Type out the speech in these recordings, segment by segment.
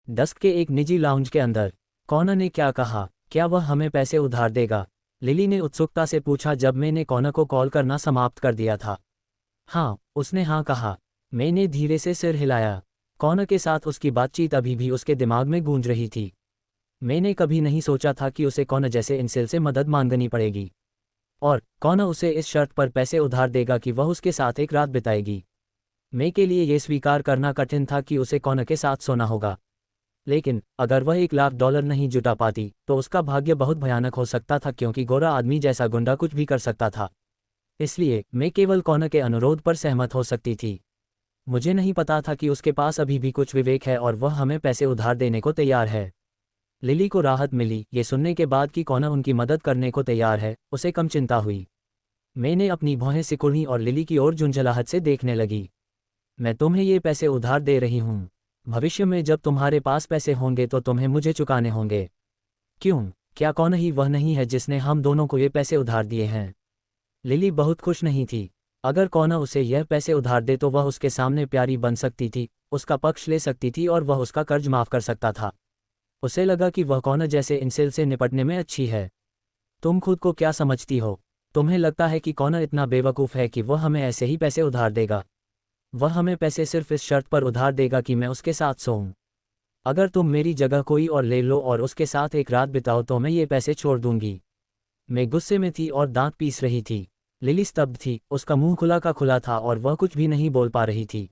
Dusk के एक निजी लाउंज के अंदर। कॉनर ने क्या कहा? क्या वह हमें पैसे उधार देगा? लिली ने उत्सुकता से पूछा जब मैंने कॉनर को कॉल करना समाप्त कर दिया था। हाँ, उसने हाँ कहा। मैंने धीरे से सिर हिलाया। कॉनर के साथ उसकी बातचीत अभी भी उसके दिमाग में गूंज रही थी। मैंने कभी नहीं सोचा था कि उसे कॉनर जैसे इंसेल से मदद मांगनी पड़ेगी, और कॉनर उसे इस शर्त पर पैसे उधार देगा कि वह उसके साथ एक रात बिताएगी। मैं के लिए यह स्वीकार करना कठिन था कि उसे कॉनर के साथ सोना होगा, लेकिन अगर वह $1,00,000 नहीं जुटा पाती तो उसका भाग्य बहुत भयानक हो सकता था, क्योंकि गोरा आदमी जैसा गुंडा कुछ भी कर सकता था। इसलिए मैं केवल कॉनर के अनुरोध पर सहमत हो सकती थी। मुझे नहीं पता था कि उसके पास अभी भी कुछ विवेक है और वह हमें पैसे उधार देने को तैयार है। लिली को राहत मिली ये सुनने के बाद कि कॉनर उनकी मदद करने को तैयार है। उसे कम चिंता हुई। मैंने अपनी भौहें सिकुड़ी और लिली की ओर झुंझलाहट से देखने लगी। मैं तुम्हें ये पैसे उधार दे रही हूँ। भविष्य में जब तुम्हारे पास पैसे होंगे तो तुम्हें मुझे चुकाने होंगे। क्यों? क्या कॉनर ही वह नहीं है जिसने हम दोनों को ये पैसे उधार दिए हैं? लिली बहुत खुश नहीं थी। अगर कॉनर उसे यह पैसे उधार दे तो वह उसके सामने प्यारी बन सकती थी, उसका पक्ष ले सकती थी और वह उसका कर्ज माफ कर सकता था। उसे लगा कि वह कॉनर जैसे इंसेल से निपटने में अच्छी है। तुम खुद को क्या समझती हो? तुम्हें लगता है कि कॉनर इतना बेवकूफ़ है कि वह हमें ऐसे ही पैसे उधार देगा? वह हमें पैसे सिर्फ इस शर्त पर उधार देगा कि मैं उसके साथ सोऊं। अगर तुम मेरी जगह कोई और ले लो और उसके साथ एक रात बिताओ तो मैं ये पैसे छोड़ दूंगी। मैं गुस्से में थी और दांत पीस रही थी। लिली स्तब्ध थी, उसका मुंह खुला का खुला था और वह कुछ भी नहीं बोल पा रही थी।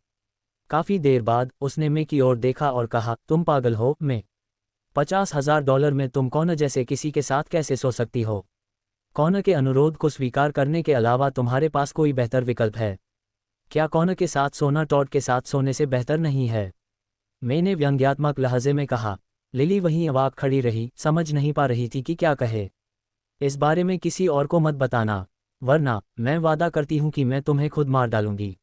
काफ़ी देर बाद उसने मैं की ओर देखा और कहा, तुम पागल हो? मैं $50,000 में तुम कॉनर जैसे किसी के साथ कैसे सो सकती हो? कॉनर के अनुरोध को स्वीकार करने के अलावा तुम्हारे पास कोई बेहतर विकल्प है? क्या कॉनर के साथ सोना टॉड के साथ सोने से बेहतर नहीं है? मैंने व्यंग्यात्मक लहजे में कहा। लिली वहीं अवाक खड़ी रही, समझ नहीं पा रही थी कि क्या कहे। इस बारे में किसी और को मत बताना, वरना मैं वादा करती हूँ कि मैं तुम्हें खुद मार डालूंगी।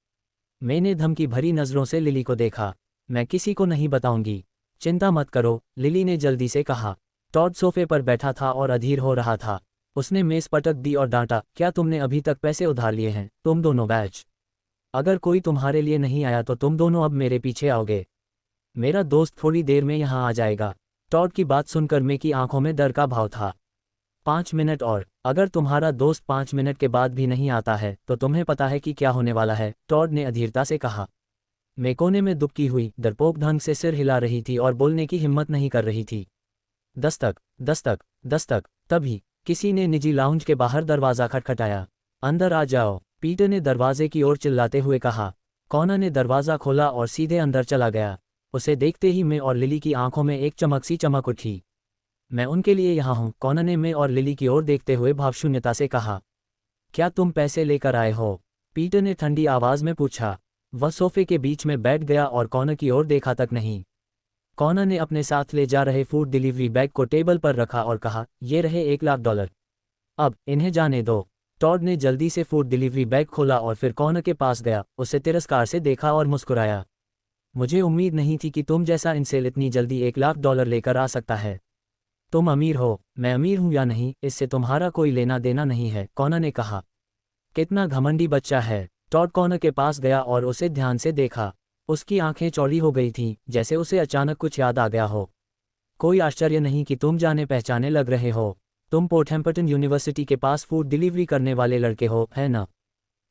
मैंने धमकी भरी नज़रों से लिली को देखा। मैं किसी को नहीं बताऊंगी, चिंता मत करो, लिली ने जल्दी से कहा। टॉड सोफे पर बैठा था और अधीर हो रहा था। उसने मेज़ पटक दी और डांटा, क्या तुमने अभी तक पैसे उधार लिए हैं? तुम दोनों बैच। अगर कोई तुम्हारे लिए नहीं आया तो तुम दोनों अब मेरे पीछे आओगे। मेरा दोस्त थोड़ी देर में यहाँ आ जाएगा। टॉड की बात सुनकर मैं की आंखों में डर का भाव था। 5 मिनट और? अगर तुम्हारा दोस्त 5 मिनट के बाद भी नहीं आता है तो तुम्हें पता है कि क्या होने वाला है, टॉड ने अधीरता से कहा। मैं कोने में दुबकी हुई, डरपोक ढंग से सिर हिला रही थी और बोलने की हिम्मत नहीं कर रही थी। दस्तक, दस्तक, दस्तक। तभी किसी ने निजी लाउंज के बाहर दरवाज़ा खटखटाया। अंदर आ जाओ, पीटर ने दरवाजे की ओर चिल्लाते हुए कहा। कॉनर ने दरवाज़ा खोला और सीधे अंदर चला गया। उसे देखते ही मैं और लिली की आंखों में एक चमक सी चमक उठी। मैं उनके लिए यहाँ हूँ, कॉनर ने मैं और लिली की ओर देखते हुए भावशून्यता से कहा। क्या तुम पैसे लेकर आए हो? पीटर ने ठंडी आवाज़ में पूछा। वह सोफे के बीच में बैठ गया और कॉनर की ओर देखा तक नहीं। कॉनर ने अपने साथ ले जा रहे फूड डिलीवरी बैग को टेबल पर रखा और कहा, ये रहे $1,00,000। अब इन्हें जाने दो। टॉड ने जल्दी से फूड डिलीवरी बैग खोला और फिर कॉनर के पास गया, उसे तिरस्कार से देखा और मुस्कुराया। मुझे उम्मीद नहीं थी कि तुम जैसा इंसेल इतनी जल्दी $1,00,000 लेकर आ सकता है। तुम अमीर हो, मैं अमीर हूं या नहीं इससे तुम्हारा कोई लेना देना नहीं है, कॉनर ने कहा। कितना घमंडी बच्चा है। टॉड कॉनर के पास गया और उसे ध्यान से देखा। उसकी आंखें चौड़ी हो गई थीं, जैसे उसे अचानक कुछ याद आ गया हो। कोई आश्चर्य नहीं कि तुम जाने पहचाने लग रहे हो। तुम पोर्टहैम्पटन यूनिवर्सिटी के पास फूड डिलीवरी करने वाले लड़के हो, है ना?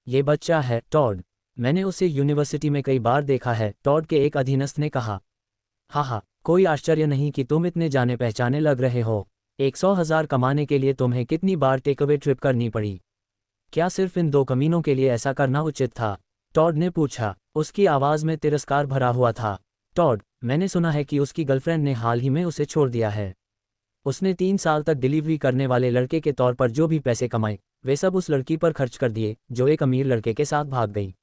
ये बच्चा है, टॉड। मैंने उसे यूनिवर्सिटी में कई बार देखा है, टॉड के एक अधीनस्थ ने कहा। हाँ, कोई आश्चर्य नहीं कि तुम इतने जाने पहचाने लग रहे हो। 100,000 कमाने के लिए तुम्हें कितनी बार टेकअवे ट्रिप करनी पड़ी? क्या सिर्फ इन दो कमीनों के लिए ऐसा करना उचित था? टॉड ने पूछा। उसकी आवाज़ में तिरस्कार भरा हुआ था। टॉड, मैंने सुना है कि उसकी गर्लफ्रेंड ने हाल ही में उसे छोड़ दिया है। उसने 3 साल तक डिलीवरी करने वाले लड़के के तौर पर जो भी पैसे कमाए वे सब उस लड़की पर खर्च कर दिए, जो एक अमीर लड़के के साथ भाग गई।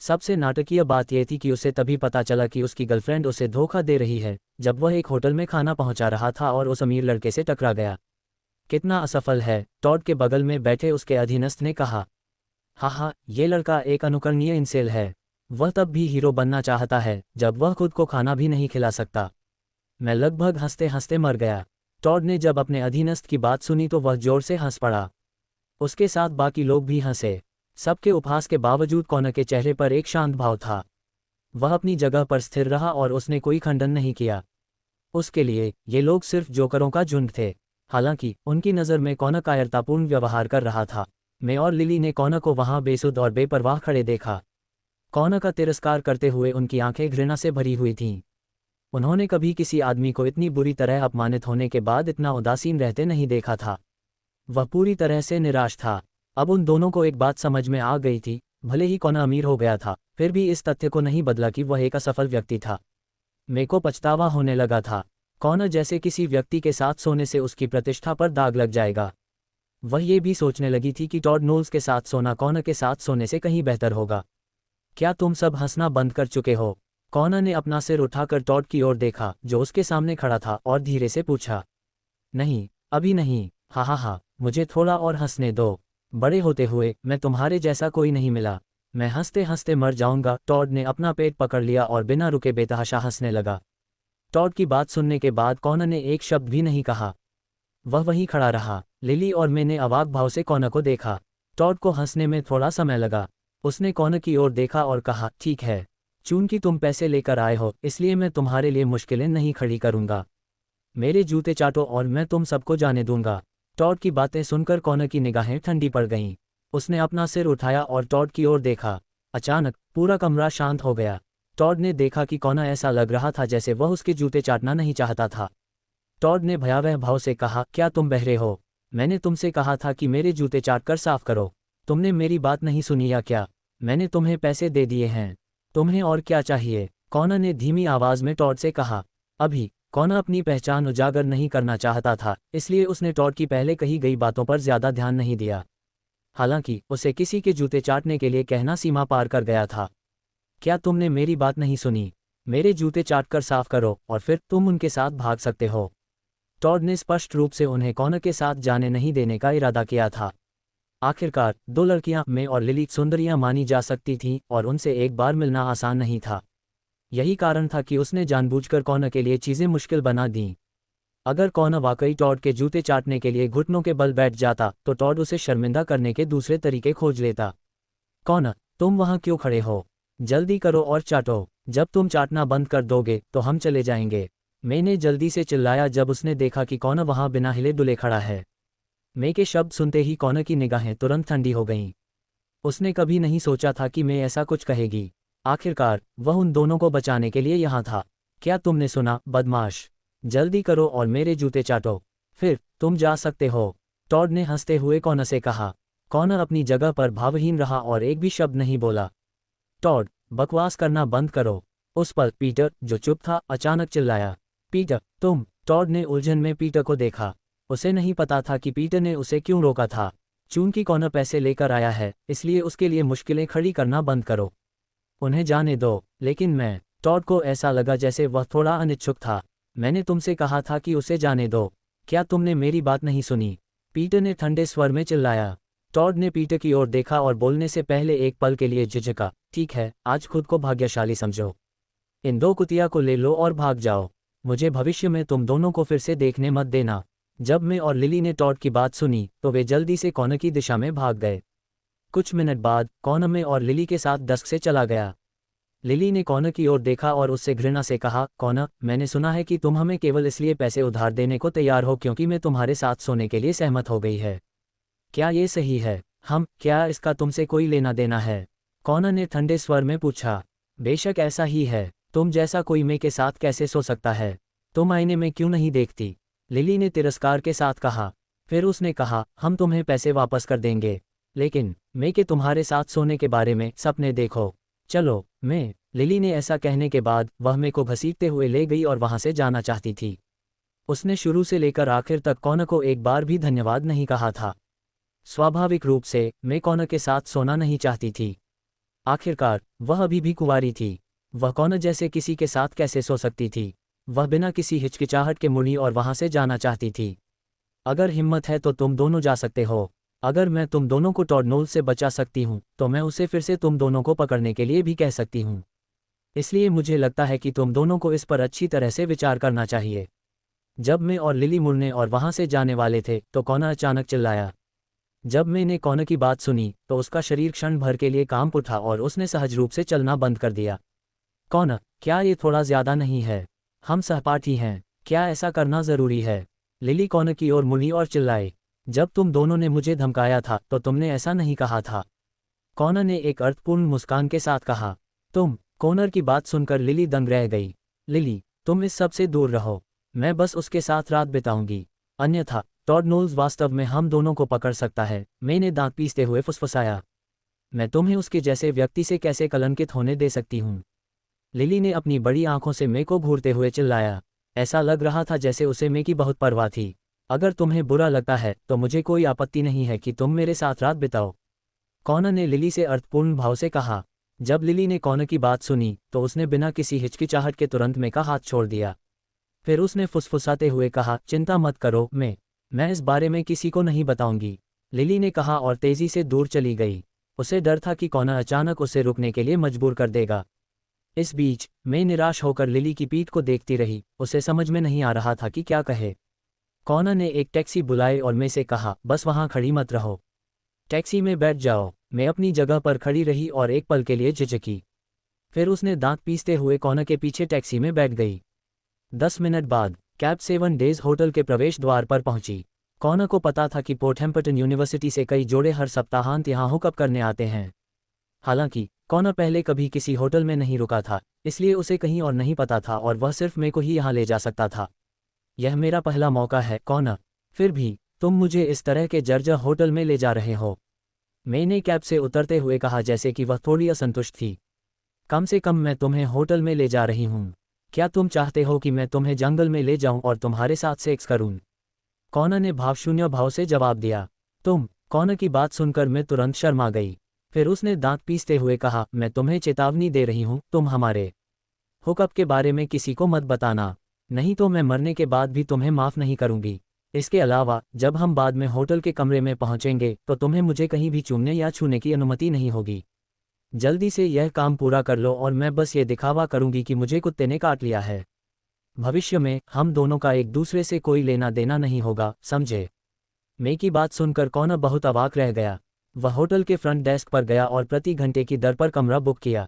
सबसे नाटकीय बात यह थी कि उसे तभी पता चला कि उसकी गर्लफ्रेंड उसे धोखा दे रही है जब वह एक होटल में खाना पहुंचा रहा था और उस अमीर लड़के से टकरा गया। कितना असफल है, टॉड के बगल में बैठे उसके अधीनस्थ ने कहा। हाँ, ये लड़का एक अनुकरणीय इंसेल है। वह तब भी हीरो बनना चाहता है जब वह खुद को खाना भी नहीं खिला सकता। मैं लगभग हंसते हंसते मर गया। टॉड ने जब अपने अधीनस्थ की बात सुनी तो वह जोर से हंस पड़ा। उसके साथ बाकी लोग भी हंसे। सबके उपहास के बावजूद कॉनर के चेहरे पर एक शांत भाव था। वह अपनी जगह पर स्थिर रहा और उसने कोई खंडन नहीं किया। उसके लिए ये लोग सिर्फ जोकरों का झुंड थे। हालांकि उनकी नज़र में कॉनर कायरतापूर्ण व्यवहार कर रहा था। मैं और लिली ने कॉनर को वहां बेसुध और बेपरवाह खड़े देखा। कॉनर का तिरस्कार करते हुए उनकी आंखें घृणा से भरी हुई थीं। उन्होंने कभी किसी आदमी को इतनी बुरी तरह अपमानित होने के बाद इतना उदासीन रहते नहीं देखा था। वह पूरी तरह से निराश था। अब उन दोनों को एक बात समझ में आ गई थी, भले ही कॉनर अमीर हो गया था, फिर भी इस तथ्य को नहीं बदला कि वह एक असफल व्यक्ति था। मेरे को पछतावा होने लगा था। कॉनर जैसे किसी व्यक्ति के साथ सोने से उसकी प्रतिष्ठा पर दाग लग जाएगा। वह ये भी सोचने लगी थी कि टॉड नोल्स के साथ सोना कॉनर के साथ सोने से कहीं बेहतर होगा। क्या तुम सब हंसना बंद कर चुके हो? कॉनर ने अपना सिर उठाकर टॉड की ओर देखा जो उसके सामने खड़ा था और धीरे से पूछा। नहीं, अभी नहीं। हा हा हा, मुझे थोड़ा और हंसने दो। बड़े होते हुए मैं तुम्हारे जैसा कोई नहीं मिला। मैं हंसते हंसते मर जाऊंगा। टॉड ने अपना पेट पकड़ लिया और बिना रुके बेतहाशा हंसने लगा। टॉड की बात सुनने के बाद कॉनर ने एक शब्द भी नहीं कहा। वह वहीं खड़ा रहा। लिली और मैंने अवाक भाव से कॉनर को देखा। टॉड को हंसने में थोड़ा समय लगा। उसने कॉनर की ओर देखा और कहा, ठीक है, चूंकि तुम पैसे लेकर आए हो इसलिए मैं तुम्हारे लिए मुश्किलें नहीं खड़ी करूंगा। मेरे जूते चाटो और मैं तुम सबको जाने दूंगा। टॉड की बातें सुनकर कॉनर की निगाहें ठंडी पड़ गईं। उसने अपना सिर उठाया और टॉड की ओर देखा। अचानक पूरा कमरा शांत हो गया। टॉड ने देखा कि कॉनर ऐसा लग रहा था जैसे वह उसके जूते चाटना नहीं चाहता था। टॉड ने भयावह भाव से कहा, क्या तुम बहरे हो? मैंने तुमसे कहा था कि मेरे जूते चाट कर साफ करो। तुमने मेरी बात नहीं सुनी या क्या? मैंने तुम्हें पैसे दे दिए हैं। तुम्हें और क्या चाहिए? कॉनर ने धीमी आवाज में टॉड से कहा। अभी कॉनर अपनी पहचान उजागर नहीं करना चाहता था, इसलिए उसने टॉड की पहले कही गई बातों पर ज्यादा ध्यान नहीं दिया। हालांकि उसे किसी के जूते चाटने के लिए कहना सीमा पार कर गया था। क्या तुमने मेरी बात नहीं सुनी? मेरे जूते चाट कर साफ करो और फिर तुम उनके साथ भाग सकते हो। टॉड ने स्पष्ट रूप से उन्हें कॉनर के साथ जाने नहीं देने का इरादा किया था। आखिरकार दो लड़कियां, मैं और लिली, सुंदरियां मानी जा सकती थीं और उनसे एक बार मिलना आसान नहीं था। यही कारण था कि उसने जानबूझकर कॉनर के लिए चीज़ें मुश्किल बना दीं। अगर कॉनर वाकई टॉड के जूते चाटने के लिए घुटनों के बल बैठ जाता तो टॉड उसे शर्मिंदा करने के दूसरे तरीके खोज लेता। कॉनर, तुम वहां क्यों खड़े हो? जल्दी करो और चाटो। जब तुम चाटना बंद कर दोगे तो हम चले जाएंगे। मैंने जल्दी से चिल्लाया जब उसने देखा कि कॉनर वहां बिना हिले डुले खड़ा है। मैं के शब्द सुनते ही कॉनर की निगाहें तुरंत ठंडी हो गईं। उसने कभी नहीं सोचा था कि मैं ऐसा कुछ कहेगी। आखिरकार वह उन दोनों को बचाने के लिए यहाँ था। क्या तुमने सुना, बदमाश? जल्दी करो और मेरे जूते चाटो, फिर तुम जा सकते हो। टॉड ने हंसते हुए कॉनर से कहा। कॉनर अपनी जगह पर भावहीन रहा और एक भी शब्द नहीं बोला। टॉड, बकवास करना बंद करो। उस पर पीटर, जो चुप था, अचानक चिल्लाया। पीटर, तुम? टॉड ने उलझन में पीटर को देखा। उसे नहीं पता था कि पीटर ने उसे क्यों रोका था। चूंकि कॉनर पैसे लेकर आया है इसलिए उसके लिए मुश्किलें खड़ी करना बंद करो। उन्हें जाने दो। लेकिन मैं, टॉड को ऐसा लगा जैसे वह थोड़ा अनिच्छुक था। मैंने तुमसे कहा था कि उसे जाने दो। क्या तुमने मेरी बात नहीं सुनी? पीटर ने ठंडे स्वर में चिल्लाया। टॉड ने पीटर की ओर देखा और बोलने से पहले एक पल के लिए झिझका। ठीक है, आज खुद को भाग्यशाली समझो। इन दो कुतिया को ले लो और भाग जाओ। मुझे भविष्य में तुम दोनों को फिर से देखने मत देना। जब मैं और लिली ने टॉड की बात सुनी तो वे जल्दी से कॉनर की दिशा में भाग गए। कुछ मिनट बाद कॉनर में और लिली के साथ डस्क से चला गया। लिली ने कॉनर की ओर देखा और उससे घृणा से कहा, कॉनर, मैंने सुना है कि तुम हमें केवल इसलिए पैसे उधार देने को तैयार हो क्योंकि मैं तुम्हारे साथ सोने के लिए सहमत हो गई है। क्या ये सही है? क्या इसका तुमसे कोई लेना देना है? कॉनर ने ठंडे स्वर में पूछा। बेशक ऐसा ही है। तुम जैसा कोई मैं के साथ कैसे सो सकता है? तुम आईने में क्यों नहीं देखती? लिली ने तिरस्कार के साथ कहा। फिर उसने कहा, हम तुम्हें पैसे वापस कर देंगे, लेकिन मैं के तुम्हारे साथ सोने के बारे में सपने देखो। चलो। मैं, लिली ने ऐसा कहने के बाद वह मैं को घसीटते हुए ले गई और वहां से जाना चाहती थी। उसने शुरू से लेकर आखिर तक कॉनर को एक बार भी धन्यवाद नहीं कहा था। स्वाभाविक रूप से मैं कॉनर के साथ सोना नहीं चाहती थी। आखिरकार वह अभी भी कुंवारी थी। वह कॉनर जैसे किसी के साथ कैसे सो सकती थी? वह बिना किसी हिचकिचाहट के मुड़ी और वहां से जाना चाहती थी। अगर हिम्मत है तो तुम दोनों जा सकते हो। अगर मैं तुम दोनों को टॉड नोल्स से बचा सकती हूँ तो मैं उसे फिर से तुम दोनों को पकड़ने के लिए भी कह सकती हूँ। इसलिए मुझे लगता है कि तुम दोनों को इस पर अच्छी तरह से विचार करना चाहिए। जब मैं और लिली मुड़ने और वहां से जाने वाले थे तो कॉनर अचानक चिल्लाया। जब मैंने कॉनर की बात सुनी तो उसका शरीर क्षण भर के लिए कांप उठा और उसने सहज रूप से चलना बंद कर दिया। कॉनर, क्या ये थोड़ा ज्यादा नहीं है? हम सहपाठी हैं। क्या ऐसा करना ज़रूरी है? लिली कॉनर की ओर मुड़ी और चिल्लाई, जब तुम दोनों ने मुझे धमकाया था तो तुमने ऐसा नहीं कहा था। कॉनर ने एक अर्थपूर्ण मुस्कान के साथ कहा। कॉनर की बात सुनकर लिली दंग रह गई। लिली, तुम इस सब से दूर रहो। मैं बस उसके साथ रात बिताऊंगी। अन्यथा टॉड नोल्स वास्तव में हम दोनों को पकड़ सकता है। मैंने दांत पीसते हुए फुसफुसाया। मैं तुम्हें उसके जैसे व्यक्ति से कैसे कलंकित होने दे सकती हूँ? लिली ने अपनी बड़ी आंखों से मे को घूरते हुए चिल्लाया। ऐसा लग रहा था जैसे उसे मे की बहुत परवाह थी। अगर तुम्हें बुरा लगता है तो मुझे कोई आपत्ति नहीं है कि तुम मेरे साथ रात बिताओ, कॉनर ने लिली से अर्थपूर्ण भाव से कहा। जब लिली ने कॉनर की बात सुनी तो उसने बिना किसी हिचकिचाहट के तुरंत मे का हाथ छोड़ दिया। फिर उसने फुसफुसाते हुए कहा, चिंता मत करो मैं इस बारे में किसी को नहीं बताऊंगी, लिली ने कहा और तेजी से दूर चली गई। उसे डर था कि कॉनर अचानक उसे रुकने के लिए मजबूर कर देगा। इस बीच मैं निराश होकर लिली की पीठ को देखती रही। उसे समझ में नहीं आ रहा था कि क्या कहे। कॉनर ने एक टैक्सी बुलाई और मैं से कहा, बस वहां खड़ी मत रहो, टैक्सी में बैठ जाओ। मैं अपनी जगह पर खड़ी रही और एक पल के लिए झिझकी। फिर उसने दांत पीसते हुए कॉनर के पीछे टैक्सी में बैठ गई। 10 मिनट बाद कैब 7 डेज होटल के प्रवेश द्वार पर पहुंची। कॉनर को पता था कि पोर्टहैम्पटन यूनिवर्सिटी से कई जोड़े हर सप्ताहांत यहां हुकअप करने आते हैं। हालांकि कॉनर पहले कभी किसी होटल में नहीं रुका था, इसलिए उसे कहीं और नहीं पता था और वह सिर्फ मेरे को ही यहाँ ले जा सकता था। यह मेरा पहला मौका है कॉनर, फिर भी तुम मुझे इस तरह के जर्जर होटल में ले जा रहे हो, मैंने कैब से उतरते हुए कहा जैसे कि वह थोड़ी असंतुष्ट थी। कम से कम मैं तुम्हें होटल में ले जा रही हूँ। क्या तुम चाहते हो कि मैं तुम्हें जंगल में ले जाऊं और तुम्हारे साथ सेक्स करूं? कॉनर ने भावशून्य भाव से जवाब दिया। कॉनर की बात सुनकर मैं तुरंत शर्मा गई। फिर उसने दांत पीसते हुए कहा, मैं तुम्हें चेतावनी दे रही हूँ, तुम हमारे हुकअप के बारे में किसी को मत बताना, नहीं तो मैं मरने के बाद भी तुम्हें माफ़ नहीं करूंगी। इसके अलावा जब हम बाद में होटल के कमरे में पहुंचेंगे तो तुम्हें मुझे कहीं भी चूमने या छूने की अनुमति नहीं होगी। जल्दी से यह काम पूरा कर लो और मैं बस ये दिखावा करूंगी कि मुझे कुत्ते ने काट लिया है। भविष्य में हम दोनों का एक दूसरे से कोई लेना देना नहीं होगा, समझे? मे की बात सुनकर कॉनर बहुत अवाक रह गया। वह होटल के फ्रंट डेस्क पर गया और प्रति घंटे की दर पर कमरा बुक किया।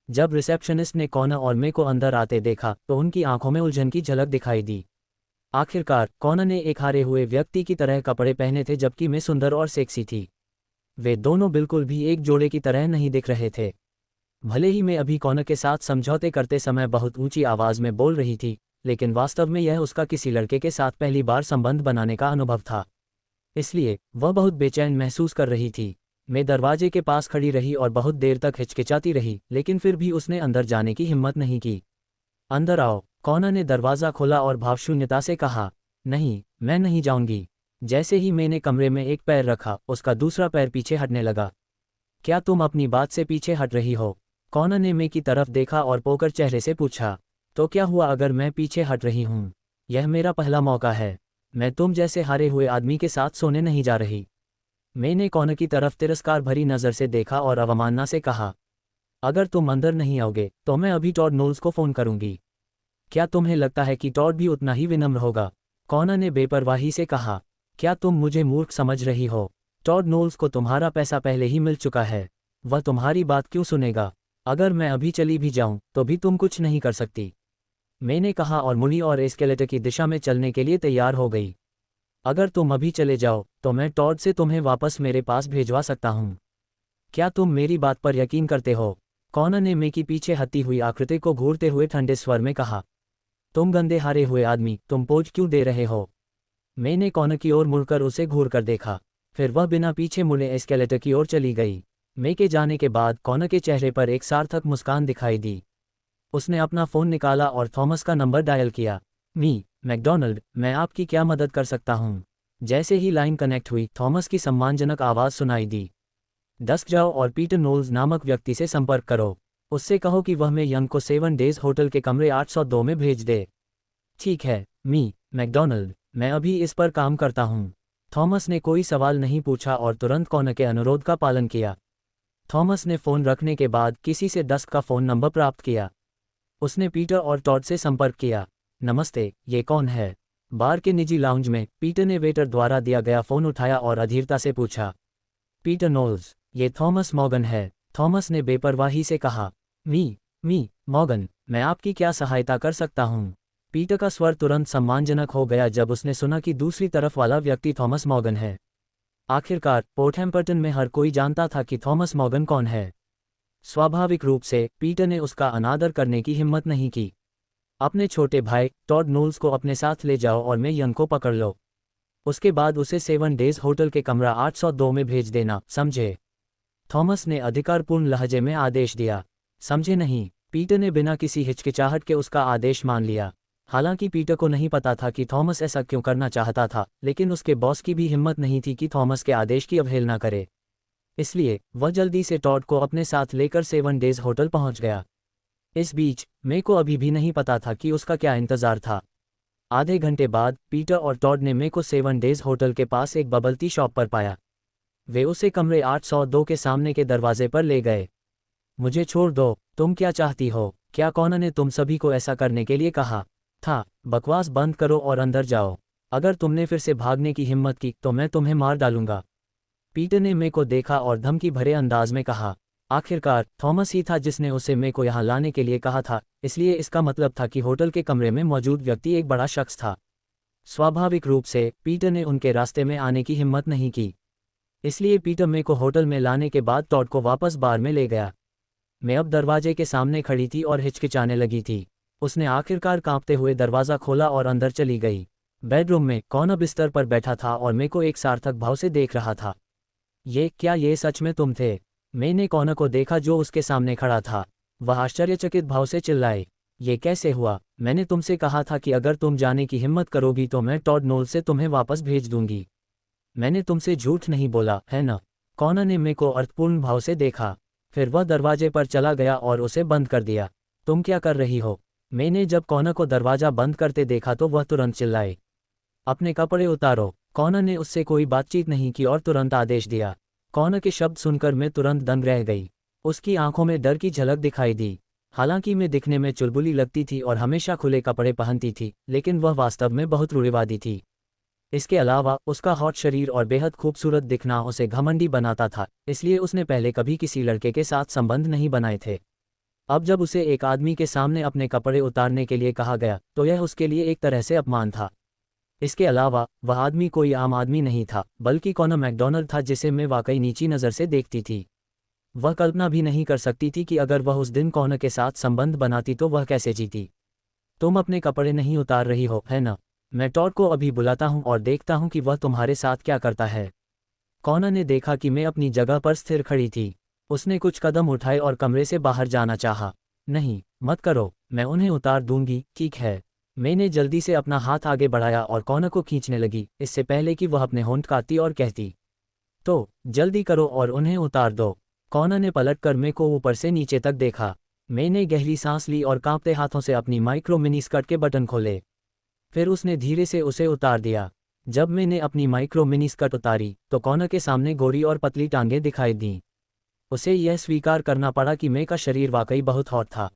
जब रिसेप्शनिस्ट ने कॉनर और मे को अंदर आते देखा तो उनकी आंखों में उलझन की झलक दिखाई दी। आखिरकार कॉनर ने एक हारे हुए व्यक्ति की तरह कपड़े पहने थे जबकि मैं सुंदर और सेक्सी थी। वे दोनों बिल्कुल भी एक जोड़े की तरह नहीं दिख रहे थे। भले ही मैं अभी कॉनर के साथ समझौते करते समय बहुत ऊंची आवाज में बोल रही थी, लेकिन वास्तव में यह उसका किसी लड़के के साथ पहली बार संबंध बनाने का अनुभव था। इसलिए वह बहुत बेचैन महसूस कर रही थी। मैं दरवाजे के पास खड़ी रही और बहुत देर तक हिचकिचाती रही, लेकिन फिर भी उसने अंदर जाने की हिम्मत नहीं की। अंदर आओ, कॉनर ने दरवाज़ा खोला और भावशून्यता से कहा। नहीं, मैं नहीं जाऊंगी। जैसे ही मैंने कमरे में एक पैर रखा, उसका दूसरा पैर पीछे हटने लगा। क्या तुम अपनी बात से पीछे हट रही हो? कॉनर ने मे की तरफ देखा और पोकर चेहरे से पूछा। तो क्या हुआ अगर मैं पीछे हट रही हूँ? यह मेरा पहला मौका है। मैं तुम जैसे हारे हुए आदमी के साथ सोने नहीं जा रही। मैंने कॉनर की तरफ तिरस्कार भरी नज़र से देखा और अवमानना से कहा, अगर तुम अंदर नहीं आओगे तो मैं अभी टॉड नोल्स को फ़ोन करूंगी। क्या तुम्हें लगता है कि टॉड भी उतना ही विनम्र होगा? कॉनर ने बेपरवाही से कहा। क्या तुम मुझे मूर्ख समझ रही हो? टॉड नोल्स को तुम्हारा पैसा पहले ही मिल चुका है। वह तुम्हारी बात क्यों सुनेगा? अगर मैं अभी चली भी जाऊं तो भी तुम कुछ नहीं कर सकती, मैंने कहा और मुड़ी और एस्केलेटर की दिशा में चलने के लिए तैयार हो गई। अगर तुम अभी चले जाओ तो मैं टॉड से तुम्हें वापस मेरे पास भेजवा सकता हूँ। क्या तुम मेरी बाट पर यकीन करते हो? कॉनर ने मे की पीछे हती हुई आकृति को घूरते हुए ठंडे स्वर में कहा। तुम गंदे हारे हुए आदमी, तुम पोज क्यों दे रहे हो? मैंने कॉनर की ओर मुड़कर उसे घूर कर देखा। फिर वह बिना पीछे मुड़े एस्केलेटर की ओर चली गई। मे के जाने के बाद कॉनर के चेहरे पर एक सार्थक मुस्कान दिखाई दी। उसने अपना फ़ोन निकाला और थॉमस का नंबर डायल किया। मैकडॉनल्ड, मैं आपकी क्या मदद कर सकता हूँ? जैसे ही लाइन कनेक्ट हुई, थॉमस की सम्मानजनक आवाज़ सुनाई दी। डस्क जाओ और पीटर नोल्स नामक व्यक्ति से संपर्क करो। उससे कहो कि वह मे यंग को 7 डेज होटल के कमरे 802 में भेज दे। ठीक है, मैकडॉनल्ड, मैं अभी इस पर काम करता हूँ। थॉमस ने कोई सवाल नहीं पूछा और तुरंत कॉनर के अनुरोध का पालन किया। थॉमस ने फ़ोन रखने के बाद किसी से डस्क का फ़ोन नंबर प्राप्त किया। उसने पीटर और टॉड से संपर्क किया। नमस्ते, ये कौन है? बार के निजी लाउंज में पीटर ने वेटर द्वारा दिया गया फ़ोन उठाया और अधीरता से पूछा। पीटर नोल्स, ये थॉमस मॉर्गन है, थॉमस ने बेपरवाही से कहा। मॉर्गन, मैं आपकी क्या सहायता कर सकता हूँ? पीटर का स्वर तुरंत सम्मानजनक हो गया जब उसने सुना कि दूसरी तरफ वाला व्यक्ति थॉमस मॉर्गन है। आखिरकार पोर्टहैम्पटन में हर कोई जानता था कि थॉमस मॉर्गन कौन है। स्वाभाविक रूप से पीटर ने उसका अनादर करने की हिम्मत नहीं की। अपने छोटे भाई टॉड नोल्स को अपने साथ ले जाओ और मे यंग को पकड़ लो। उसके बाद उसे 7 डेज होटल के कमरा 802 में भेज देना, समझे? थॉमस ने अधिकारपूर्ण लहजे में आदेश दिया। समझे नहीं? पीटर ने बिना किसी हिचकिचाहट के उसका आदेश मान लिया। हालांकि पीटर को नहीं पता था कि थॉमस ऐसा क्यों करना चाहता था, लेकिन उसके बॉस की भी हिम्मत नहीं थी कि थॉमस के आदेश की अवहेलना करे। इसलिए वह जल्दी से टॉड को अपने साथ लेकर 7 डेज होटल पहुंच गया। इस बीच मे को अभी भी नहीं पता था कि उसका क्या इंतजार था। आधे घंटे बाद पीटर और टॉड ने मे को 7 डेज होटल के पास एक बबल टी शॉप पर पाया। वे उसे कमरे 802 के सामने के दरवाजे पर ले गए। मुझे छोड़ दो, तुम क्या चाहती हो? क्या कॉनर ने तुम सभी को ऐसा करने के लिए कहा था? बकवास बंद करो और अंदर जाओ। अगर तुमने फिर से भागने की हिम्मत की तो मैं तुम्हें मार डालूंगा। पीटर ने मे को देखा और धमकी भरे अंदाज में कहा। आखिरकार थॉमस ही था जिसने उसे मे को यहाँ लाने के लिए कहा था, इसलिए इसका मतलब था कि होटल के कमरे में मौजूद व्यक्ति एक बड़ा शख्स था। स्वाभाविक रूप से पीटर ने उनके रास्ते में आने की हिम्मत नहीं की। इसलिए पीटर मे को होटल में लाने के बाद टॉड को वापस बार में ले गया। मैं अब दरवाजे के सामने खड़ी थी और हिचकिचाने लगी थी। उसने आखिरकार कांपते हुए दरवाज़ा खोला और अंदर चली गई। बेडरूम में कॉनर बिस्तर पर बैठा था और मे को एक सार्थक भाव से देख रहा था। क्या ये सच में तुम थे? मैंने कॉनर को देखा जो उसके सामने खड़ा था। वह आश्चर्यचकित भाव से चिल्लाए, ये कैसे हुआ? मैंने तुमसे कहा था कि अगर तुम जाने की हिम्मत करोगी तो मैं टॉड नोल से तुम्हें वापस भेज दूंगी। मैंने तुमसे झूठ नहीं बोला, है ना? कॉनर ने मे को अर्थपूर्ण भाव से देखा। फिर वह दरवाजे पर चला गया और उसे बंद कर दिया। तुम क्या कर रही हो? मैंने जब कॉनर को दरवाजा बंद करते देखा तो वह तुरंत चिल्लाए, अपने कपड़े उतारो। कॉनर ने उससे कोई बातचीत नहीं की और तुरंत आदेश दिया। कॉनर के शब्द सुनकर मैं तुरंत दंग रह गई। उसकी आंखों में डर की झलक दिखाई दी। हालांकि मैं दिखने में चुलबुली लगती थी और हमेशा खुले कपड़े पहनती थी, लेकिन वह वास्तव में बहुत रूढ़िवादी थी। इसके अलावा उसका हॉट शरीर और बेहद खूबसूरत दिखना उसे घमंडी बनाता था, इसलिए उसने पहले कभी किसी लड़के के साथ संबंध नहीं बनाए थे। अब जब उसे एक आदमी के सामने अपने कपड़े उतारने के लिए कहा गया तो यह उसके लिए एक तरह से अपमान था। इसके अलावा वह आदमी कोई आम आदमी नहीं था, बल्कि कॉनर मैकडॉनल्ड था जिसे मैं वाकई नीची नज़र से देखती थी। वह कल्पना भी नहीं कर सकती थी कि अगर वह उस दिन कॉनर के साथ संबंध बनाती तो वह कैसे जीती। तुम अपने कपड़े नहीं उतार रही हो, है ना? मैं टॉड को अभी बुलाता हूँ और देखता हूँ कि वह तुम्हारे साथ क्या करता है। कॉनर ने देखा कि मैं अपनी जगह पर स्थिर खड़ी थी। उसने कुछ कदम उठाए और कमरे से बाहर जाना चाहा। नहीं, मत करो, मैं उन्हें उतार दूंगी, ठीक है? मैंने जल्दी से अपना हाथ आगे बढ़ाया और कॉनर को खींचने लगी, इससे पहले कि वह अपने होंठ काटती और कहती, तो जल्दी करो और उन्हें उतार दो। कॉनर ने पलटकर मे को ऊपर से नीचे तक देखा। मैंने गहरी सांस ली और कांपते हाथों से अपनी माइक्रो मिनी स्कर्ट के बटन खोले। फिर उसने धीरे से उसे उतार दिया। जब मैंने अपनी माइक्रो मिनी स्कर्ट उतारी तो कॉनर के सामने गोरी और पतली टांगें दिखाई दीं। उसे यह स्वीकार करना पड़ा कि मे का शरीर वाकई बहुत हॉट था।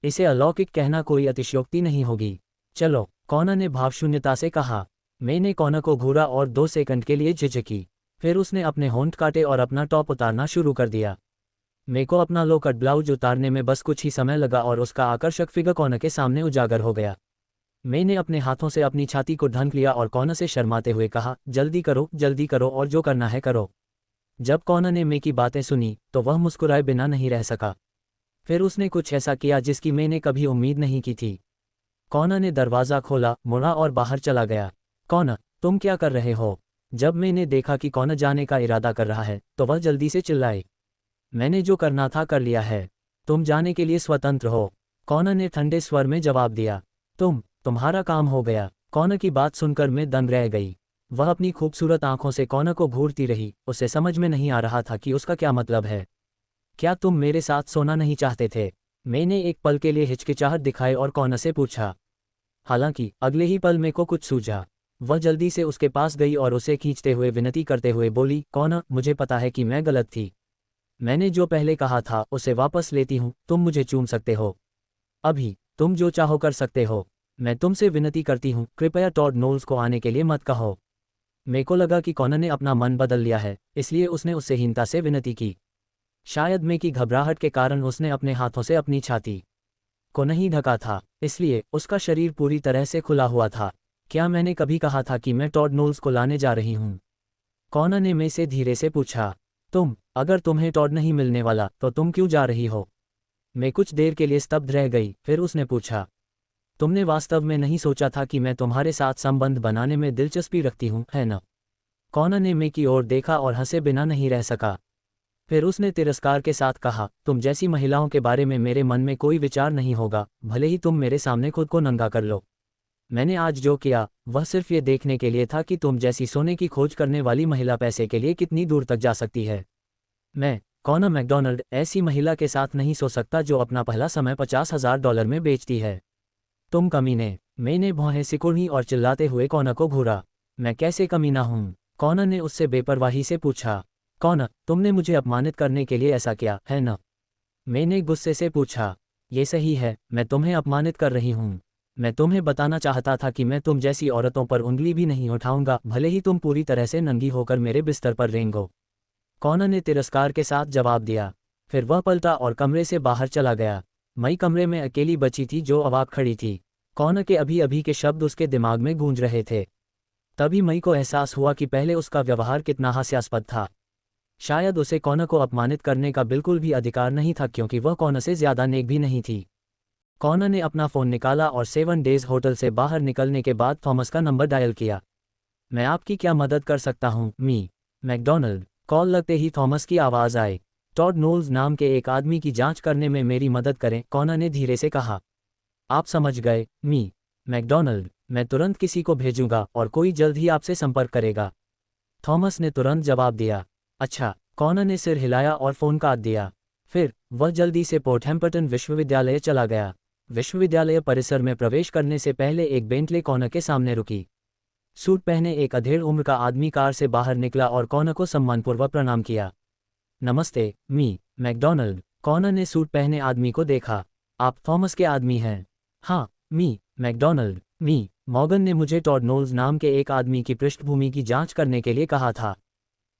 इसे अलौकिक कहना कोई अतिशयोक्ति नहीं होगी। चलो, कॉनर ने भावशून्यता से कहा। मैंने कॉनर को घूरा और 2 सेकंड के लिए झिझकी। फिर उसने अपने होंठ काटे और अपना टॉप उतारना शुरू कर दिया। मे को अपना लो कट ब्लाउज उतारने में बस कुछ ही समय लगा और उसका आकर्षक फिगर कॉनर के सामने उजागर हो गया। मैंने अपने हाथों से अपनी छाती को ढक लिया और कॉनर से शर्माते हुए कहा, जल्दी करो और जो करना है करो। जब कॉनर ने मे की बातें सुनी तो वह मुस्कुराए बिना नहीं रह सका। फिर उसने कुछ ऐसा किया जिसकी मैंने कभी उम्मीद नहीं की थी। कॉनर ने दरवाज़ा खोला, मुड़ा और बाहर चला गया। कॉनर, तुम क्या कर रहे हो? जब मैंने देखा कि कॉनर जाने का इरादा कर रहा है तो वह जल्दी से चिल्लाई, मैंने जो करना था कर लिया है, तुम जाने के लिए स्वतंत्र हो। कॉनर ने ठंडे स्वर में जवाब दिया, तुम्हारा काम हो गया। कॉनर की बात सुनकर मैं दंग रह गई। वह अपनी खूबसूरत आंखों से कॉनर को घूरती रही। उसे समझ में नहीं आ रहा था कि उसका क्या मतलब है। क्या तुम मेरे साथ सोना नहीं चाहते थे? मैंने एक पल के लिए हिचकिचाहट दिखाई और कॉनर से पूछा। हालांकि अगले ही पल मे को कुछ सूझा। वह जल्दी से उसके पास गई और उसे खींचते हुए विनती करते हुए बोली, कॉनर, मुझे पता है कि मैं गलत थी। मैंने जो पहले कहा था उसे वापस लेती हूँ। तुम मुझे चूम सकते हो अभी, तुम जो चाहो कर सकते हो। मैं तुमसे विनती करती हूँ, कृपया टॉड नोल्स को आने के लिए मत कहो। मे को लगा कि कॉनर ने अपना मन बदल लिया है, इसलिए उसने उससे हीनता से विनती की। शायद मे की घबराहट के कारण उसने अपने हाथों से अपनी छाती को नहीं ढका था, इसलिए उसका शरीर पूरी तरह से खुला हुआ था। क्या मैंने कभी कहा था कि मैं टॉड नोल्स को लाने जा रही हूँ? कॉनर ने मे से धीरे से पूछा। अगर तुम्हें टॉड नहीं मिलने वाला तो तुम क्यों जा रही हो? मैं कुछ देर के लिए स्तब्ध रह गई, फिर उसने पूछा, तुमने वास्तव में नहीं सोचा था कि मैं तुम्हारे साथ संबंध बनाने में दिलचस्पी रखती हूँ, है ना? कॉनर ने मे की ओर देखा और हंसे बिना नहीं रह सका। फिर उसने तिरस्कार के साथ कहा, तुम जैसी महिलाओं के बारे में मेरे मन में कोई विचार नहीं होगा, भले ही तुम मेरे सामने खुद को नंगा कर लो। मैंने आज जो किया वह सिर्फ ये देखने के लिए था कि तुम जैसी सोने की खोज करने वाली महिला पैसे के लिए कितनी दूर तक जा सकती है। मैं, कॉनर मैकडॉनल्ड, ऐसी महिला के साथ नहीं सो सकता जो अपना पहला समय $50,000 में बेचती है। तुम कमीने। मैंने भौहें सिकुड़ी और चिल्लाते हुए कॉनर को घूरा। मैं कैसे कमीना हूँ? कॉनर ने उससे बेपरवाही से पूछा। कॉनर, तुमने मुझे अपमानित करने के लिए ऐसा किया, है ना? मैंने गुस्से से पूछा। ये सही है, मैं तुम्हें अपमानित कर रही हूँ। मैं तुम्हें बताना चाहता था कि मैं तुम जैसी औरतों पर उंगली भी नहीं उठाऊंगा, भले ही तुम पूरी तरह से नंगी होकर मेरे बिस्तर पर रेंगो। कॉनर ने तिरस्कार के साथ जवाब दिया। फिर वह पलटा और कमरे से बाहर चला गया। मई कमरे में अकेली बची थी जो अवाक खड़ी थी। कॉनर के अभी अभी के शब्द उसके दिमाग में गूंज रहे थे। तभी मई को एहसास हुआ कि पहले उसका व्यवहार कितना हास्यास्पद था। शायद उसे कॉनर को अपमानित करने का बिल्कुल भी अधिकार नहीं था, क्योंकि वह कॉनर से ज्यादा नेक भी नहीं थी। कॉनर ने अपना फ़ोन निकाला और 7 डेज़ होटल से बाहर निकलने के बाद थॉमस का नंबर डायल किया। मैं आपकी क्या मदद कर सकता हूँ, मी मैकडॉनल्ड? कॉल लगते ही थॉमस की आवाज़ आई। टॉड नोल्स नाम के एक आदमी की जांच करने में मेरी मदद करें, कॉनर ने धीरे से कहा। आप समझ गए, मी मैकडॉनल्ड? मैं तुरंत किसी को भेजूंगा और कोई जल्द ही आपसे संपर्क करेगा। थॉमस ने तुरंत जवाब दिया। अच्छा, कॉनर ने सिर हिलाया और फ़ोन काट दिया। फिर वह जल्दी से पोर्टहैम्पटन विश्वविद्यालय चला गया। विश्वविद्यालय परिसर में प्रवेश करने से पहले एक बेंटले कॉनर के सामने रुकी। सूट पहने एक अधेड़ उम्र का आदमी कार से बाहर निकला और कॉनर को सम्मानपूर्वक प्रणाम किया। नमस्ते, मी मैकडॉनल्ड। कॉनर ने सूट पहने आदमी को देखा। आप थॉमस के आदमी हैं? हाँ, मी मैकडॉनल्ड। मी मॉर्गन ने मुझे टॉड नोल्स नाम के एक आदमी की पृष्ठभूमि की जांच करने के लिए कहा था।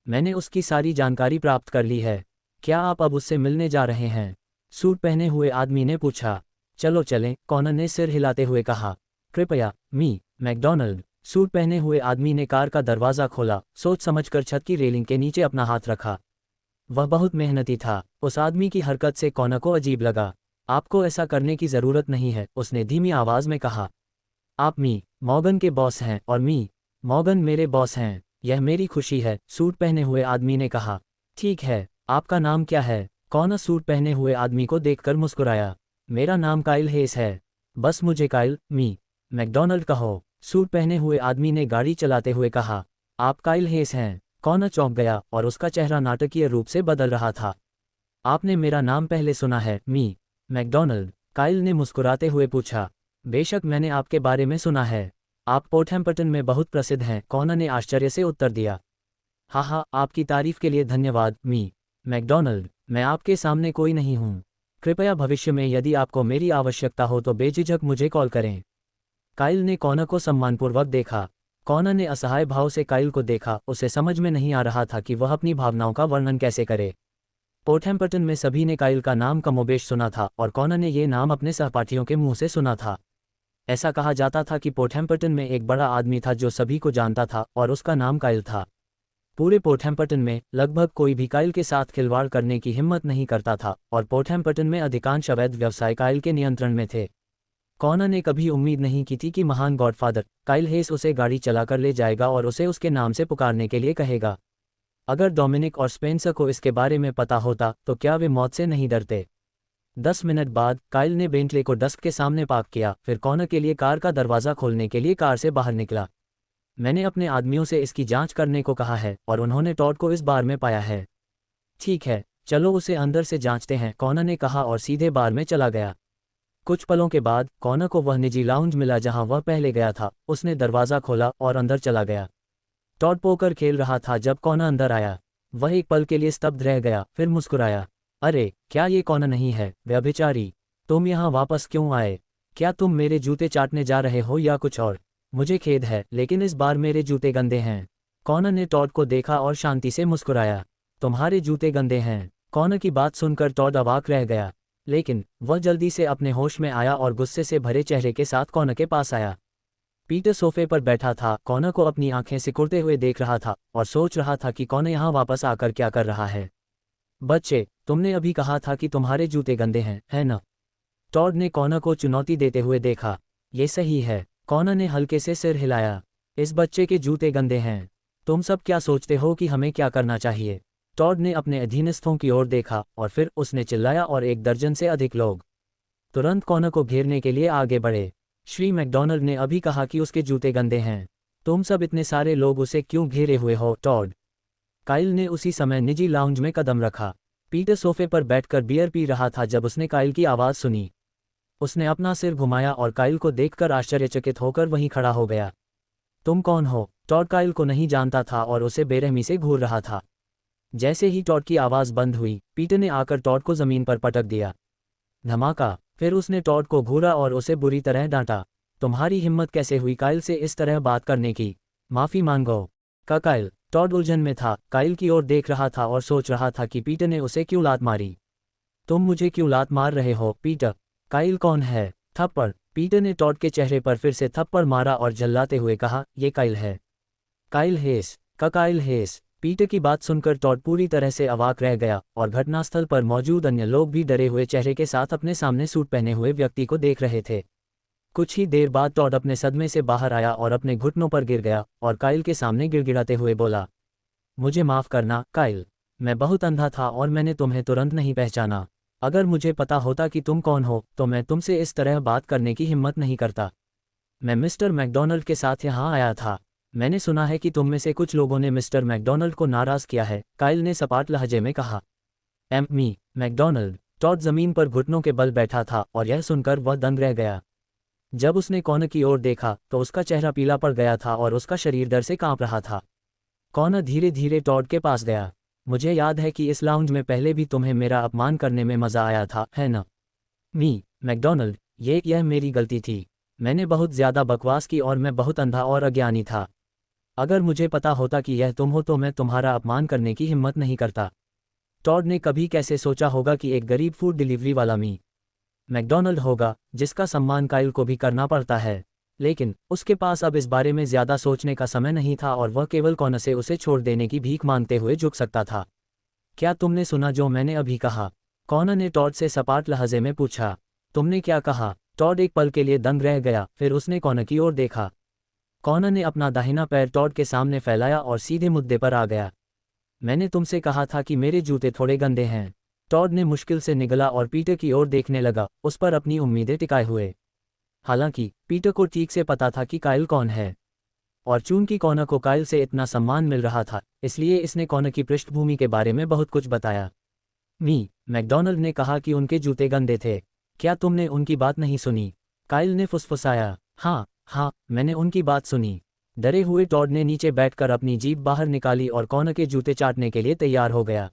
मैंने उसकी सारी जानकारी प्राप्त कर ली है। क्या आप अब उससे मिलने जा रहे हैं? सूट पहने हुए आदमी ने पूछा। चलो चलें, कॉनर ने सिर हिलाते हुए कहा। कृपया, मी मैकडॉनल्ड। सूट पहने हुए आदमी ने कार का दरवाज़ा खोला, सोच समझकर छत की रेलिंग के नीचे अपना हाथ रखा। वह बहुत मेहनती था। उस आदमी की हरकत से कॉनर को अजीब लगा। आपको ऐसा करने की ज़रूरत नहीं है, उसने धीमी आवाज़ में कहा। आप मी मॉर्गन के बॉस हैं और मी मॉर्गन मेरे बॉस हैं। यह मेरी खुशी है, सूट पहने हुए आदमी ने कहा। ठीक है, आपका नाम क्या है? कॉनर सूट पहने हुए आदमी को देखकर मुस्कुराया। मेरा नाम काइल हेस है। बस मुझे काइल, मी मैकडॉनल्ड कहो, सूट पहने हुए आदमी ने गाड़ी चलाते हुए कहा। आप काइल हेस हैं? कॉनर चौंक गया और उसका चेहरा नाटकीय रूप से बदल रहा था। आपने मेरा नाम पहले सुना है, मी मैकडॉनल्ड? काइल ने मुस्कुराते हुए पूछा। बेशक मैंने आपके बारे में सुना है। आप पोर्टहैम्पटन में बहुत प्रसिद्ध हैं, कॉनर ने आश्चर्य से उत्तर दिया। हाँ, आपकी तारीफ के लिए धन्यवाद, मी मैकडॉनल्ड। मैं आपके सामने कोई नहीं हूँ। कृपया भविष्य में यदि आपको मेरी आवश्यकता हो तो बेझिझक मुझे कॉल करें। काइल ने कॉनर को सम्मानपूर्वक देखा। कॉनर ने असहाय भाव से काइल को देखा। उसे समझ में नहीं आ रहा था कि वह अपनी भावनाओं का वर्णन कैसे करे। पोर्टहैम्पटन में सभी ने काइल का नाम कमोबेश सुना था और कॉनर ने ये नाम अपने सहपाठियों के मुंह से सुना था। ऐसा कहा जाता था कि पोर्टहैम्पटन में एक बड़ा आदमी था जो सभी को जानता था और उसका नाम काइल था। पूरे पोर्टहैम्पटन में लगभग कोई भी काइल के साथ खिलवाड़ करने की हिम्मत नहीं करता था और पोर्टहैम्पटन में अधिकांश अवैध व्यवसाय काइल के नियंत्रण में थे। कॉनर ने कभी उम्मीद नहीं की थी कि महान गॉडफादर काइल हेस उसे गाड़ी चलाकर ले जाएगा और उसे उसके नाम से पुकारने के लिए कहेगा। अगर डोमिनिक और स्पेंसर को इसके बारे में पता होता तो क्या वे मौत से नहीं डरते? 10 मिनट बाद काइल ने बेंटले को डस्क के सामने पार्क किया, फिर कॉनर के लिए कार का दरवाज़ा खोलने के लिए कार से बाहर निकला। मैंने अपने आदमियों से इसकी जांच करने को कहा है और उन्होंने टॉड को इस बार में पाया है। ठीक है, चलो उसे अंदर से जांचते हैं, कॉनर ने कहा और सीधे बार में चला गया। कुछ पलों के बाद कॉनर को वह निजी लाउंज मिला जहां वह पहले गया था। उसने दरवाज़ा खोला और अंदर चला गया। टॉड पोकर खेल रहा था जब कॉनर अंदर आया। वह एक पल के लिए स्तब्ध रह गया, फिर मुस्कुराया। अरे, क्या ये कॉनर नहीं है, व्यभिचारी? तुम यहाँ वापस क्यों आए? क्या तुम मेरे जूते चाटने जा रहे हो या कुछ और? मुझे खेद है, लेकिन इस बार मेरे जूते गंदे हैं। कॉनर ने टॉड को देखा और शांति से मुस्कुराया। तुम्हारे जूते गंदे हैं? कॉनर की बात सुनकर टॉड अवाक रह गया। लेकिन वह जल्दी से अपने होश में आया और गुस्से से भरे चेहरे के साथ कॉनर के पास आया। पीटर सोफे पर बैठा था, कॉनर को अपनी आंखें सिकुड़ते हुए देख रहा था और सोच रहा था कि कॉनर यहाँ वापस आकर क्या कर रहा है। बच्चे, तुमने अभी कहा था कि तुम्हारे जूते गंदे हैं, है ना? टॉड ने कॉनर को चुनौती देते हुए देखा। ये सही है, कॉनर ने हल्के से सिर हिलाया। इस बच्चे के जूते गंदे हैं। तुम सब क्या सोचते हो कि हमें क्या करना चाहिए? टॉड ने अपने अधीनस्थों की ओर देखा और फिर उसने चिल्लाया और 1 दर्जन से अधिक लोग तुरंत कॉनर को घेरने के लिए आगे बढ़े। श्री मैकडॉनल्ड ने अभी कहा कि उसके जूते गंदे हैं। तुम सब इतने सारे लोग उसे क्यों घेरे हुए हो, टॉड? काइल ने उसी समय निजी लाउंज में कदम रखा। पीटर सोफे पर बैठकर बियर पी रहा था जब उसने काइल की आवाज़ सुनी। उसने अपना सिर घुमाया और काइल को देखकर आश्चर्यचकित होकर वहीं खड़ा हो गया। तुम कौन हो? टॉड काइल को नहीं जानता था और उसे बेरहमी से घूर रहा था। जैसे ही टॉड की आवाज़ बंद हुई, पीटर ने आकर टॉड को ज़मीन पर पटक दिया। धमाका। फिर उसने टॉड को घूरा और उसे बुरी तरह डांटा। तुम्हारी हिम्मत कैसे हुई काइल से इस तरह बात करने की? माफ़ी मांगो। काइल। टॉड उलझन में था, काइल की ओर देख रहा था और सोच रहा था कि पीटर ने उसे क्यों लात मारी। तुम मुझे क्यों लात मार रहे हो, पीटर? काइल कौन है? थप्पड़। पीटर ने टॉड के चेहरे पर फिर से थप्पड़ मारा और झल्लाते हुए कहा, ये काइल है। काइल हेस। काइल हेस। पीटर की बात सुनकर टॉड पूरी तरह से अवाक रह गया और घटनास्थल पर मौजूद अन्य लोग भी डरे हुए चेहरे के साथ अपने सामने सूट पहने हुए व्यक्ति को देख रहे थे। कुछ ही देर बाद टॉड अपने सदमे से बाहर आया और अपने घुटनों पर गिर गया और काइल के सामने गिड़गिड़ाते हुए बोला, मुझे माफ़ करना, काइल। मैं बहुत अंधा था और मैंने तुम्हें तुरंत नहीं पहचाना। अगर मुझे पता होता कि तुम कौन हो तो मैं तुमसे इस तरह बात करने की हिम्मत नहीं करता। मैं मिस्टर मैकडॉनल्ड के साथ यहाँ आया था। मैंने सुना है कि तुम में से कुछ लोगों ने मिस्टर मैकडॉनल्ड को नाराज़ किया है, काइल ने सपाट लहजे में कहा। मी मैकडॉनल्ड। टॉड ज़मीन पर घुटनों के बल बैठा था और यह सुनकर वह दंग रह गया। जब उसने कॉनर की ओर देखा तो उसका चेहरा पीला पड़ गया था और उसका शरीर डर से कांप रहा था। कॉनर धीरे धीरे टॉड के पास गया। मुझे याद है कि इस लाउंज में पहले भी तुम्हें मेरा अपमान करने में मज़ा आया था, है ना? मी मैकडॉनल्ड, यह मेरी गलती थी। मैंने बहुत ज़्यादा बकवास की और मैं बहुत अंधा और अज्ञानी था। अगर मुझे पता होता कि यह तुम हो तो मैं तुम्हारा अपमान करने की हिम्मत नहीं करता। टॉड ने कभी कैसे सोचा होगा कि एक गरीब फूड डिलीवरी वाला मी मैकडॉनल्ड होगा, जिसका सम्मान काइल को भी करना पड़ता है। लेकिन उसके पास अब इस बारे में ज़्यादा सोचने का समय नहीं था और वह केवल कॉनर से उसे छोड़ देने की भीख मांगते हुए झुक सकता था। क्या तुमने सुना जो मैंने अभी कहा? कॉनर ने टॉड से सपाट लहजे में पूछा। तुमने क्या कहा? टॉड एक पल के लिए दंग रह गया, फिर उसने कॉनर की ओर देखा। कॉनर ने अपना दाहिना पैर टॉड के सामने फैलाया और सीधे मुद्दे पर आ गया। मैंने तुमसे कहा था कि मेरे जूते थोड़े गंदे हैं। टॉड ने मुश्किल से निगला और पीटर की ओर देखने लगा, उस पर अपनी उम्मीदें टिकाए हुए। हालांकि पीटर को ठीक से पता था कि काइल कौन है, और चूंकि कॉनर को काइल से इतना सम्मान मिल रहा था, इसलिए इसने कॉनर की पृष्ठभूमि के बारे में बहुत कुछ बताया। मैकडॉनल्ड ने कहा कि उनके जूते गंदे थे। क्या तुमने उनकी बात नहीं सुनी? काइल ने फुसफुसाया। हाँ, मैंने उनकी बात सुनी। डरे हुए टॉड ने नीचे बैठकर अपनी जीभ बाहर निकाली और कॉनर के जूते चाटने के लिए तैयार हो गया।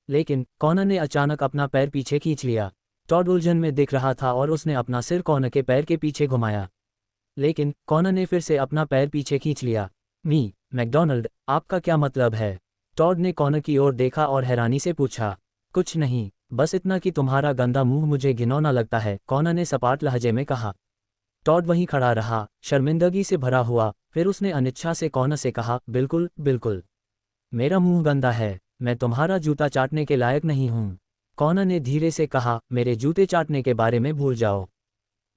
लेकिन कॉनर ने अचानक अपना पैर पीछे खींच लिया। टॉड उलझन में दिख रहा था और उसने अपना सिर कॉनर के पैर के पीछे घुमाया। लेकिन कॉनर ने फिर से अपना पैर पीछे खींच लिया। मैकडॉनल्ड, आपका क्या मतलब है? टॉड ने कॉनर की ओर देखा और हैरानी से पूछा। कुछ नहीं, बस इतना कि तुम्हारा गंदा मुंह मुझे घिनौना लगता है, कॉनर ने सपाट लहजे में कहा। टॉड वहीं खड़ा रहा, शर्मिंदगी से भरा हुआ। फिर उसने अनिच्छा से कॉनर से कहा, बिल्कुल बिल्कुल, मेरा मुंह गंदा है, मैं तुम्हारा जूता चाटने के लायक नहीं हूँ। कॉनर ने धीरे से कहा, मेरे जूते चाटने के बारे में भूल जाओ।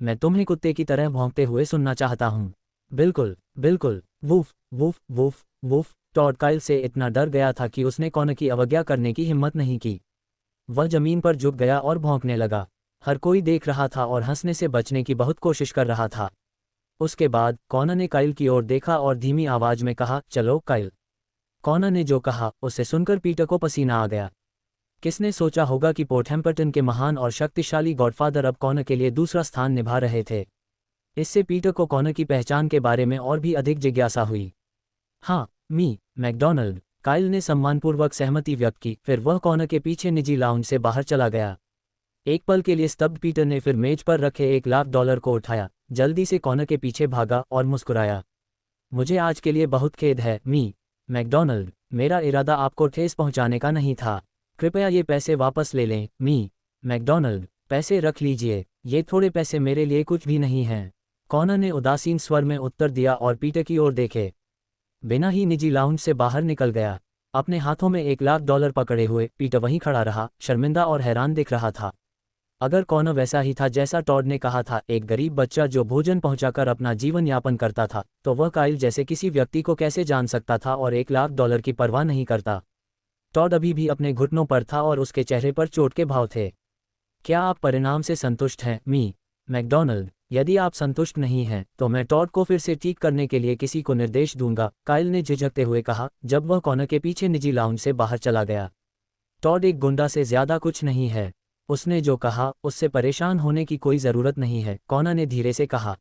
मैं तुम्हें कुत्ते की तरह भौंकते हुए सुनना चाहता हूँ। बिल्कुल बिल्कुल, woof woof woof woof. Todd Kyle से इतना डर गया था कि उसने कॉनर की अवज्ञा करने की हिम्मत नहीं की। वह जमीन पर झुक गया और भौंकने लगा। हर कोई देख रहा था और हंसने से बचने की बहुत कोशिश कर रहा था। उसके बाद कॉनर ने काइल की ओर देखा और धीमी आवाज में कहा, चलो काइल। कॉनर ने जो कहा उसे सुनकर पीटर को पसीना आ गया। किसने सोचा होगा कि पोर्ट हैम्पटन के महान और शक्तिशाली गॉडफादर अब कॉनर के लिए दूसरा स्थान निभा रहे थे। इससे पीटर को कॉनर की पहचान के बारे में और भी अधिक जिज्ञासा हुई। हाँ, मैकडॉनल्ड, काइल ने सम्मानपूर्वक सहमति व्यक्त की। फिर वह कॉनर के पीछे निजी लाउंज से बाहर चला गया। एक पल के लिए स्तब्ध पीटर ने फिर मेज पर रखे $1,00,000 को उठाया, जल्दी से कॉनर के पीछे भागा और मुस्कुराया। मुझे आज के लिए बहुत खेद है, मैकडॉनल्ड, मेरा इरादा आपको ठेस पहुंचाने का नहीं था। कृपया ये पैसे वापस ले लें, मैकडॉनल्ड। पैसे रख लीजिए, ये थोड़े पैसे मेरे लिए कुछ भी नहीं हैं। कॉनर ने उदासीन स्वर में उत्तर दिया और पीटर की ओर देखे बिना ही निजी लाउंज से बाहर निकल गया। अपने हाथों में $1,00,000 पकड़े हुए पीटर वहीं खड़ा रहा, शर्मिंदा और हैरान दिख रहा था। अगर कॉनर वैसा ही था जैसा टॉड ने कहा था, एक गरीब बच्चा जो भोजन पहुंचाकर अपना जीवन यापन करता था, तो वह काइल जैसे किसी व्यक्ति को कैसे जान सकता था और $1,00,000 की परवाह नहीं करता। टॉड अभी भी अपने घुटनों पर था और उसके चेहरे पर चोट के भाव थे। क्या आप परिणाम से संतुष्ट हैं, मी मैकडॉनल्ड? यदि आप संतुष्ट नहीं हैं, तो मैं टॉड को फिर से ठीक करने के लिए किसी को निर्देश दूंगा, काइल ने झिझकते हुए कहा, जब वह कॉनर के पीछे निजी लाउंज से बाहर चला गया। टॉड एक गुंडा से ज्यादा कुछ नहीं है। उसने जो कहा उससे परेशान होने की कोई जरूरत नहीं है, कॉनर ने धीरे से कहा।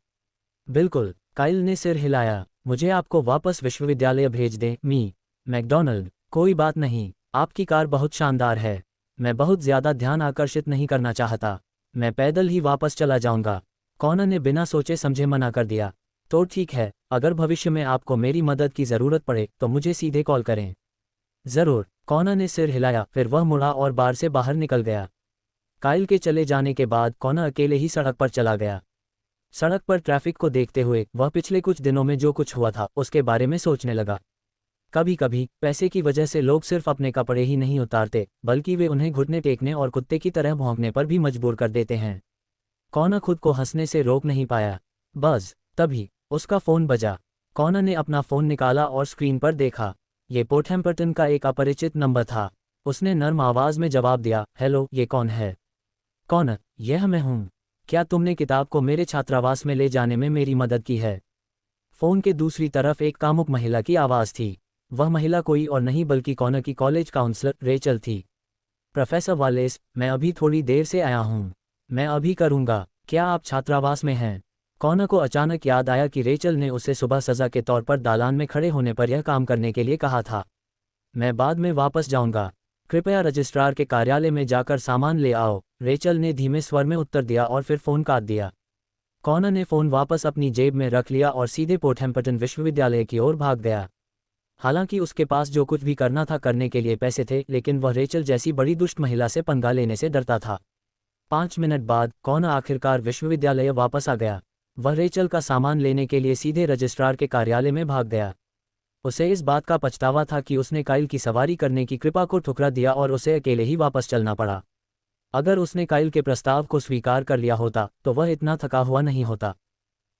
बिल्कुल, काइल ने सिर हिलाया। मुझे आपको वापस विश्वविद्यालय भेज दें, मी मैकडॉनल्ड? कोई बात नहीं, आपकी कार बहुत शानदार है। मैं बहुत ज्यादा ध्यान आकर्षित नहीं करना चाहता। मैं पैदल ही वापस चला जाऊंगा। कॉनर ने बिना सोचे समझे मना कर दिया। तो ठीक है, अगर भविष्य में आपको मेरी मदद की जरूरत पड़े तो मुझे सीधे कॉल करें। जरूर, कॉनर ने सिर हिलाया, फिर वह मुड़ा और बार से बाहर निकल गया। काइल के चले जाने के बाद कॉनर अकेले ही सड़क पर चला गया। सड़क पर ट्रैफिक को देखते हुए वह पिछले कुछ दिनों में जो कुछ हुआ था उसके बारे में सोचने लगा। कभी कभी पैसे की वजह से लोग सिर्फ अपने कपड़े ही नहीं उतारते, बल्कि वे उन्हें घुटने टेकने और कुत्ते की तरह भौंकने पर भी मजबूर कर देते हैं। कॉनर खुद को हंसने से रोक नहीं पाया। बस तभी उसका फ़ोन बजा। कॉनर ने अपना फ़ोन निकाला और स्क्रीन पर देखा। ये पोर्थैम्पटन का एक अपरिचित नंबर था। उसने नर्म आवाज़ में जवाब दिया, हेलो, ये कौन है? कॉनर, यह मैं हूँ। क्या तुमने किताब को मेरे छात्रावास में ले जाने में मेरी मदद की है? फ़ोन के दूसरी तरफ एक कामुक महिला की आवाज़ थी। वह महिला कोई और नहीं बल्कि कॉनर की कॉलेज काउंसलर रेचल थी। प्रोफेसर वालेस, मैं अभी थोड़ी देर से आया हूँ। मैं अभी करूँगा। क्या आप छात्रावास में हैं? कॉनर को अचानक याद आया कि रेचल ने उसे सुबह सज़ा के तौर पर दालान में खड़े होने पर यह काम करने के लिए कहा था। मैं बाद में वापस जाऊँगा। कृपया रजिस्ट्रार के कार्यालय में जाकर सामान ले आओ, रेचल ने धीमे स्वर में उत्तर दिया और फिर फ़ोन काट दिया। कॉनर ने फ़ोन वापस अपनी जेब में रख लिया और सीधे पोर्थैम्पटन विश्वविद्यालय की ओर भाग गया। हालांकि उसके पास जो कुछ भी करना था करने के लिए पैसे थे, लेकिन वह रेचल जैसी बड़ी दुष्ट महिला से पंगा लेने से डरता था। 5 मिनट बाद कॉनर आखिरकार विश्वविद्यालय वापस आ गया। वह रेचल का सामान लेने के लिए सीधे रजिस्ट्रार के कार्यालय में भाग गया। उसे इस बात का पछतावा था कि उसने काइल की सवारी करने की कृपा को ठुकरा दिया और उसे अकेले ही वापस चलना पड़ा। अगर उसने काइल के प्रस्ताव को स्वीकार कर लिया होता तो वह इतना थका हुआ नहीं होता।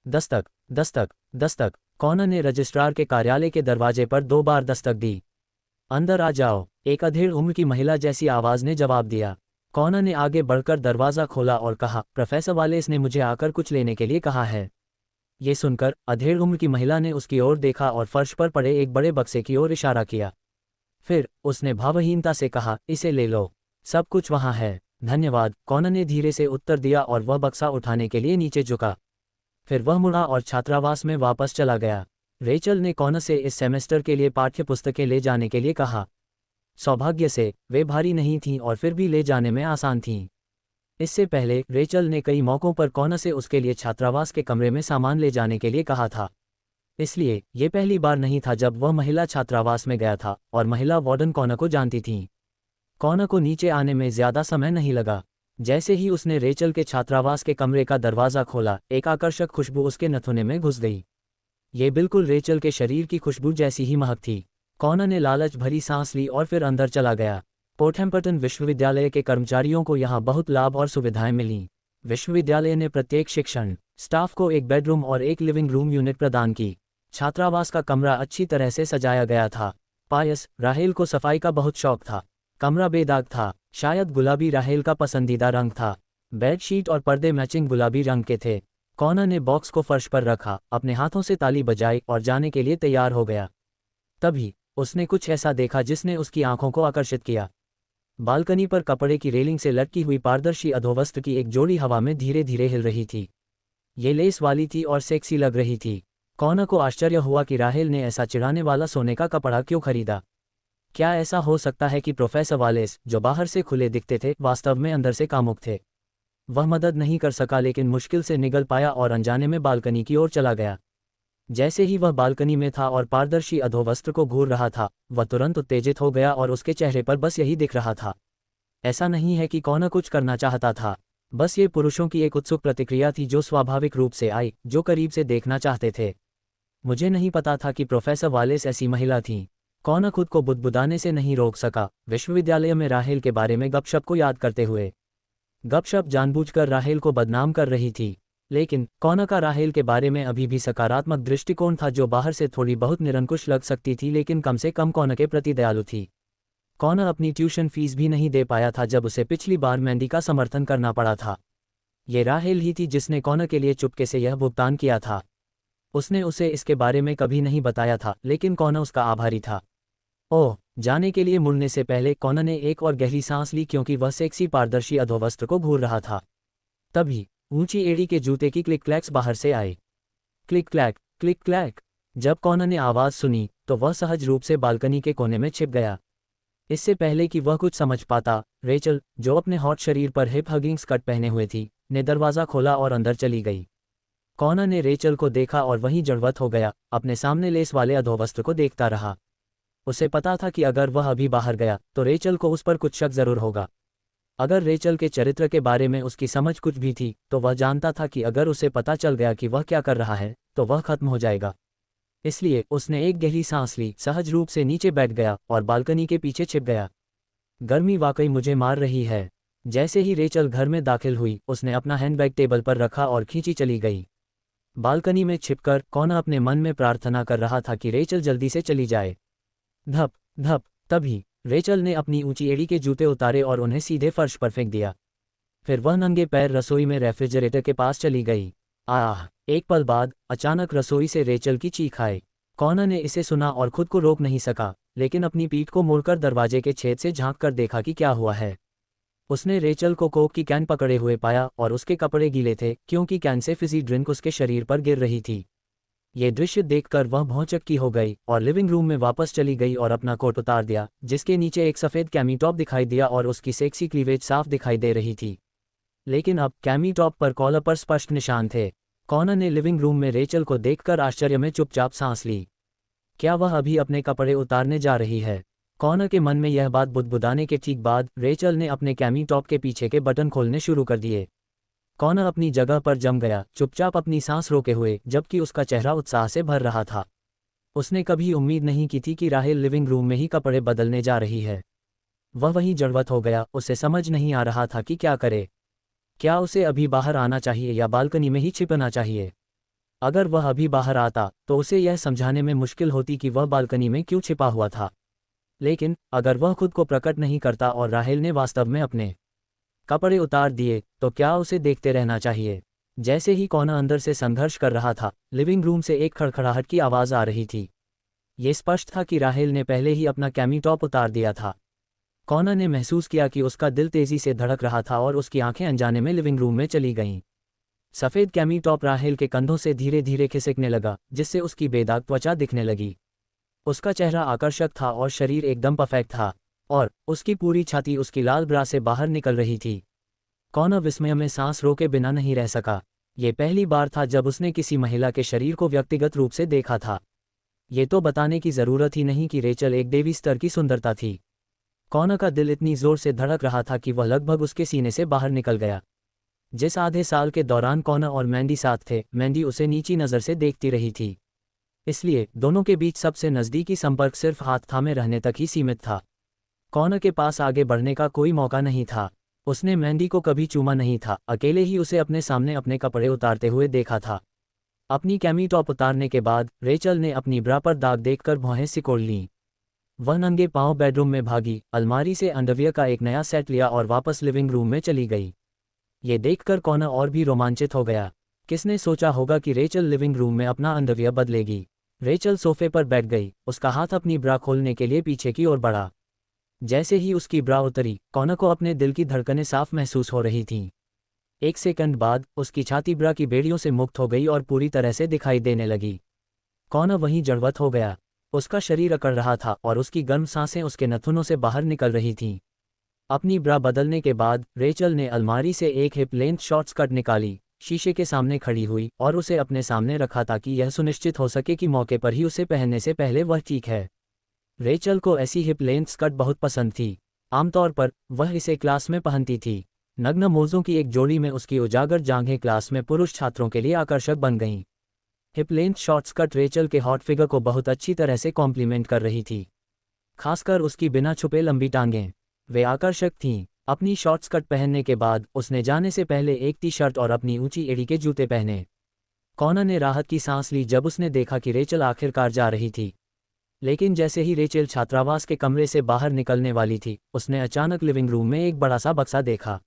दस्तक, दस्तक, दस्तक। कॉनर ने रजिस्ट्रार के कार्यालय के दरवाजे पर 2 बार दस्तक दी। अंदर आ जाओ, एक अधेड़ उम्र की महिला जैसी आवाज़ ने जवाब दिया। कॉनर ने आगे बढ़कर दरवाज़ा खोला और कहा, प्रोफेसर वालेस ने मुझे आकर कुछ लेने के लिए कहा है। ये सुनकर अधेड़ उम्र की महिला ने उसकी ओर देखा और फर्श पर पड़े एक बड़े बक्से की ओर इशारा किया। फिर उसने भावहीनता से कहा, इसे ले लो, सब कुछ वहाँ है। धन्यवाद, कॉनर ने धीरे से उत्तर दिया और वह बक्सा उठाने के लिए नीचे झुका। फिर वह मुड़ा और छात्रावास में वापस चला गया। रेचल ने कॉनर से इस सेमेस्टर के लिए पाठ्य पुस्तकें ले जाने के लिए कहा। सौभाग्य से वे भारी नहीं थीं और फिर भी ले जाने में आसान थीं। इससे पहले रेचल ने कई मौक़ों पर कॉनर से उसके लिए छात्रावास के कमरे में सामान ले जाने के लिए कहा था। इसलिए ये पहली बार नहीं था जब वह महिला छात्रावास में गया था और महिला वार्डन कॉनर को जानती थीं। कॉनर को नीचे आने में ज़्यादा समय नहीं लगा। जैसे ही उसने रेचल के छात्रावास के कमरे का दरवाज़ा खोला, एक आकर्षक खुशबू उसके नथुने में घुस गई। ये बिल्कुल रेचल के शरीर की खुशबू जैसी ही महक थी। कॉनर ने लालच भरी सांस ली और फिर अंदर चला गया। पोर्थैम्पटन विश्वविद्यालय के कर्मचारियों को यहाँ बहुत लाभ और सुविधाएं मिलीं। विश्वविद्यालय ने प्रत्येक शिक्षण स्टाफ को एक बेडरूम और एक लिविंग रूम यूनिट प्रदान की। छात्रावास का कमरा अच्छी तरह से सजाया गया था। पायस, राहेल को सफाई का बहुत शौक था। कमरा बेदाग था, शायद गुलाबी राहेल का पसंदीदा रंग था। बेडशीट और पर्दे मैचिंग गुलाबी रंग के थे। कॉनर ने बॉक्स को फर्श पर रखा, अपने हाथों से ताली बजाई और जाने के लिए तैयार हो गया। तभी उसने कुछ ऐसा देखा जिसने उसकी आंखों को आकर्षित किया। बालकनी पर कपड़े की रेलिंग से लटकी हुई पारदर्शी अधोवस्त्र की एक जोड़ी हवा में धीरे धीरे हिल रही थी। ये लेस वाली थी और सेक्सी लग रही थी। कॉनर को आश्चर्य हुआ कि राहेल ने ऐसा चिढ़ाने वाला सोने का कपड़ा क्यों खरीदा। क्या ऐसा हो सकता है कि प्रोफेसर वालेस, जो बाहर से खुले दिखते थे, वास्तव में अंदर से कामुक थे? वह मदद नहीं कर सका, लेकिन मुश्किल से निगल पाया और अनजाने में बालकनी की ओर चला गया। जैसे ही वह बालकनी में था और पारदर्शी अधोवस्त्र को घूर रहा था, वह तुरंत उत्तेजित हो गया और उसके चेहरे पर बस यही दिख रहा था। ऐसा नहीं है कि कॉनर कुछ करना चाहता था। बस ये पुरुषों की एक उत्सुक प्रतिक्रिया थी जो स्वाभाविक रूप से आई, जो करीब से देखना चाहते थे। मुझे नहीं पता था कि प्रोफेसर वालेस ऐसी महिला थीं। कॉनर खुद को बुदबुदाने से नहीं रोक सका, विश्वविद्यालय में राहेल के बारे में गपशप को याद करते हुए। गपशप जानबूझकर राहेल को बदनाम कर रही थी, लेकिन कॉनर का राहेल के बारे में अभी भी सकारात्मक दृष्टिकोण था, जो बाहर से थोड़ी बहुत निरंकुश लग सकती थी लेकिन कम से कम कॉनर के प्रति दयालु थी। कॉनर अपनी ट्यूशन फीस भी नहीं दे पाया था जब उसे पिछली बार मैंडी का समर्थन करना पड़ा था। ये राहेल ही थी जिसने कॉनर के लिए चुपके से यह भुगतान किया था। उसने उसे इसके बारे में कभी नहीं बताया था, लेकिन कॉनर उसका आभारी था। ओह, जाने के लिए मुड़ने से पहले कॉनर ने एक और गहरी सांस ली क्योंकि वह सेक्सी पारदर्शी अधोवस्त्र को घूर रहा था। तभी ऊंची एड़ी के जूते की क्लिक क्लैक्स बाहर से आए। Click clack, click clack. जब कॉनर ने आवाज़ सुनी तो वह सहज रूप से बालकनी के कोने में छिप गया। इससे पहले कि वह कुछ समझ पाता, रेचल, जो अपने हॉट शरीर पर हिप हगिंग स्कर्ट पहने हुए थी, ने दरवाज़ा खोला और अंदर चली गई। कॉनर ने रेचल को देखा और वहीं जड़वत हो गया, अपने सामने लेस वाले अधोवस्त्र को देखता रहा। उसे पता था कि अगर वह अभी बाहर गया तो रेचल को उस पर कुछ शक जरूर होगा। अगर रेचल के चरित्र के बारे में उसकी समझ कुछ भी थी तो वह जानता था कि अगर उसे पता चल गया कि वह क्या कर रहा है तो वह खत्म हो जाएगा। इसलिए उसने एक गहरी सांस ली, सहज रूप से नीचे बैठ गया और बालकनी के पीछे छिप गया। गर्मी वाकई मुझे मार रही है। जैसे ही रेचल घर में दाखिल हुई, उसने अपना हैंडबैग टेबल पर रखा और खींची चली गई। बालकनी में छिपकर कॉनर अपने मन में प्रार्थना कर रहा था कि रेचल जल्दी से चली जाए। धप धप। तभी रेचल ने अपनी ऊंची एड़ी के जूते उतारे और उन्हें सीधे फर्श पर फेंक दिया। फिर वह नंगे पैर रसोई में रेफ्रिजरेटर के पास चली गई। आह! एक पल बाद अचानक रसोई से रेचल की चीख आई। कॉनर ने इसे सुना और खुद को रोक नहीं सका, लेकिन अपनी पीठ को मोड़कर दरवाजे के छेद से झांक कर देखा कि क्या हुआ है। उसने रेचल को कोक की कैन पकड़े हुए पाया और उसके कपड़े गीले थे क्योंकि कैन से फिजी ड्रिंक उसके शरीर पर गिर रही थी। ये दृश्य देखकर वह भौंचक्की हो गई और लिविंग रूम में वापस चली गई और अपना कोट उतार दिया, जिसके नीचे एक सफ़ेद कैमी टॉप दिखाई दिया और उसकी सेक्सी क्लीवेज साफ दिखाई दे रही थी। लेकिन अब कैमी टॉप पर कॉलर पर स्पष्ट निशान थे। कॉनर ने लिविंग रूम में रेचल को देखकर आश्चर्य में चुपचाप सांस ली। क्या वह अभी अपने कपड़े उतारने जा रही है? कॉनर के मन में यह बात बुदबुदाने के ठीक बाद रेचल ने अपने कैमी टॉप के पीछे के बटन खोलने शुरू कर दिए। कॉनर अपनी जगह पर जम गया, चुपचाप अपनी सांस रोके हुए, जबकि उसका चेहरा उत्साह से भर रहा था। उसने कभी उम्मीद नहीं की थी कि राहेल लिविंग रूम में ही कपड़े बदलने जा रही है। वह वहीं जड़वत हो गया, उसे समझ नहीं आ रहा था कि क्या करे। क्या उसे अभी बाहर आना चाहिए या बालकनी में ही छिपना चाहिए? अगर वह अभी बाहर आता तो उसे यह समझाने में मुश्किल होती कि वह बालकनी में क्यों छिपा हुआ था। लेकिन अगर वह खुद को प्रकट नहीं करता और राहेल ने वास्तव में अपने कपड़े उतार दिए तो क्या उसे देखते रहना चाहिए? जैसे ही कॉनर अंदर से संघर्ष कर रहा था, लिविंग रूम से एक खड़खड़ाहट की आवाज़ आ रही थी। ये स्पष्ट था कि राहेल ने पहले ही अपना कैमी टॉप उतार दिया था। कॉनर ने महसूस किया कि उसका दिल तेजी से धड़क रहा था और उसकी आंखें अनजाने में लिविंग रूम में चली गईं। सफ़ेद कैमी टॉप राहेल के कंधों से धीरे धीरे खिसकने लगा, जिससे उसकी बेदाग त्वचा दिखने लगी। उसका चेहरा आकर्षक था और शरीर एकदम परफेक्ट था, और उसकी पूरी छाती उसकी लाल ब्रा से बाहर निकल रही थी। कॉनर विस्मय में सांस रोके बिना नहीं रह सका। ये पहली बार था जब उसने किसी महिला के शरीर को व्यक्तिगत रूप से देखा था। ये तो बताने की ज़रूरत ही नहीं कि रेचल एक देवी स्तर की सुंदरता थी। कॉनर का दिल इतनी ज़ोर से धड़क रहा था कि वह लगभग उसके सीने से बाहर निकल गया। जिस आधे साल के दौरान कॉनर और मैंडी साथ थे, मैंडी उसे नीची नज़र से देखती रही थी। इसलिए दोनों के बीच सबसे नज़दीकी संपर्क सिर्फ हाथ थामे रहने तक ही सीमित था। कॉनर के पास आगे बढ़ने का कोई मौका नहीं था। उसने मैंडी को कभी चूमा नहीं था, अकेले ही उसे अपने सामने अपने कपड़े उतारते हुए देखा था। अपनी कैमी टॉप उतारने के बाद रेचल ने अपनी ब्रा पर दाग देखकर भौहें सिकोड़ लीं। वह नंगे पांव बेडरूम में भागी, अलमारी से अंडरवियर का एक नया सेट लिया और वापस लिविंग रूम में चली गई। ये देखकर कॉनर और भी रोमांचित हो गया। किसने सोचा होगा कि रेचल लिविंग रूम में अपना अंडरवियर बदलेगी? रेचल सोफे पर बैठ गई, उसका हाथ अपनी ब्रा खोलने के लिए पीछे की ओर बढ़ा। जैसे ही उसकी ब्रा उतरी, कॉनर को अपने दिल की धड़कनें साफ महसूस हो रही थीं। एक सेकंड बाद उसकी छाती ब्रा की बेड़ियों से मुक्त हो गई और पूरी तरह से दिखाई देने लगी। कॉनर वहीं जड़वत हो गया। उसका शरीर अकड़ रहा था और उसकी गर्म सांसें उसके नथुनों से बाहर निकल रही थीं। अपनी ब्रा बदलने के बाद रेचल ने अलमारी से एक हिप लेंथ शॉर्ट स्कर्ट निकाली, शीशे के सामने खड़ी हुई और उसे अपने सामने रखा ताकि यह सुनिश्चित हो सके कि मौके पर ही उसे पहनने से पहले वह ठीक है। रेचल को ऐसी हिप लेंथ स्कर्ट बहुत पसंद थी। आमतौर पर वह इसे क्लास में पहनती थी। नग्न मोज़ों की एक जोड़ी में उसकी उजागर जांघें क्लास में पुरुष छात्रों के लिए आकर्षक बन गईं। Hip length short skirt Rachel के हॉट फिगर को बहुत अच्छी तरह से कॉम्प्लीमेंट कर रही थी, खासकर उसकी बिना छुपे लंबी टांगें। वे आकर्षक थीं। अपनी शॉर्ट स्कर्ट पहनने के बाद उसने जाने से पहले एक टी शर्ट और अपनी ऊंची एड़ी के जूते पहने। कॉनर ने राहत की सांस ली जब उसने देखा कि रेचल आखिरकार जा रही थी। लेकिन जैसे ही रेचल छात्रावास के कमरे से बाहर निकलने वाली थी, उसने अचानक लिविंग रूम में एक बड़ा सा बक्सा देखा।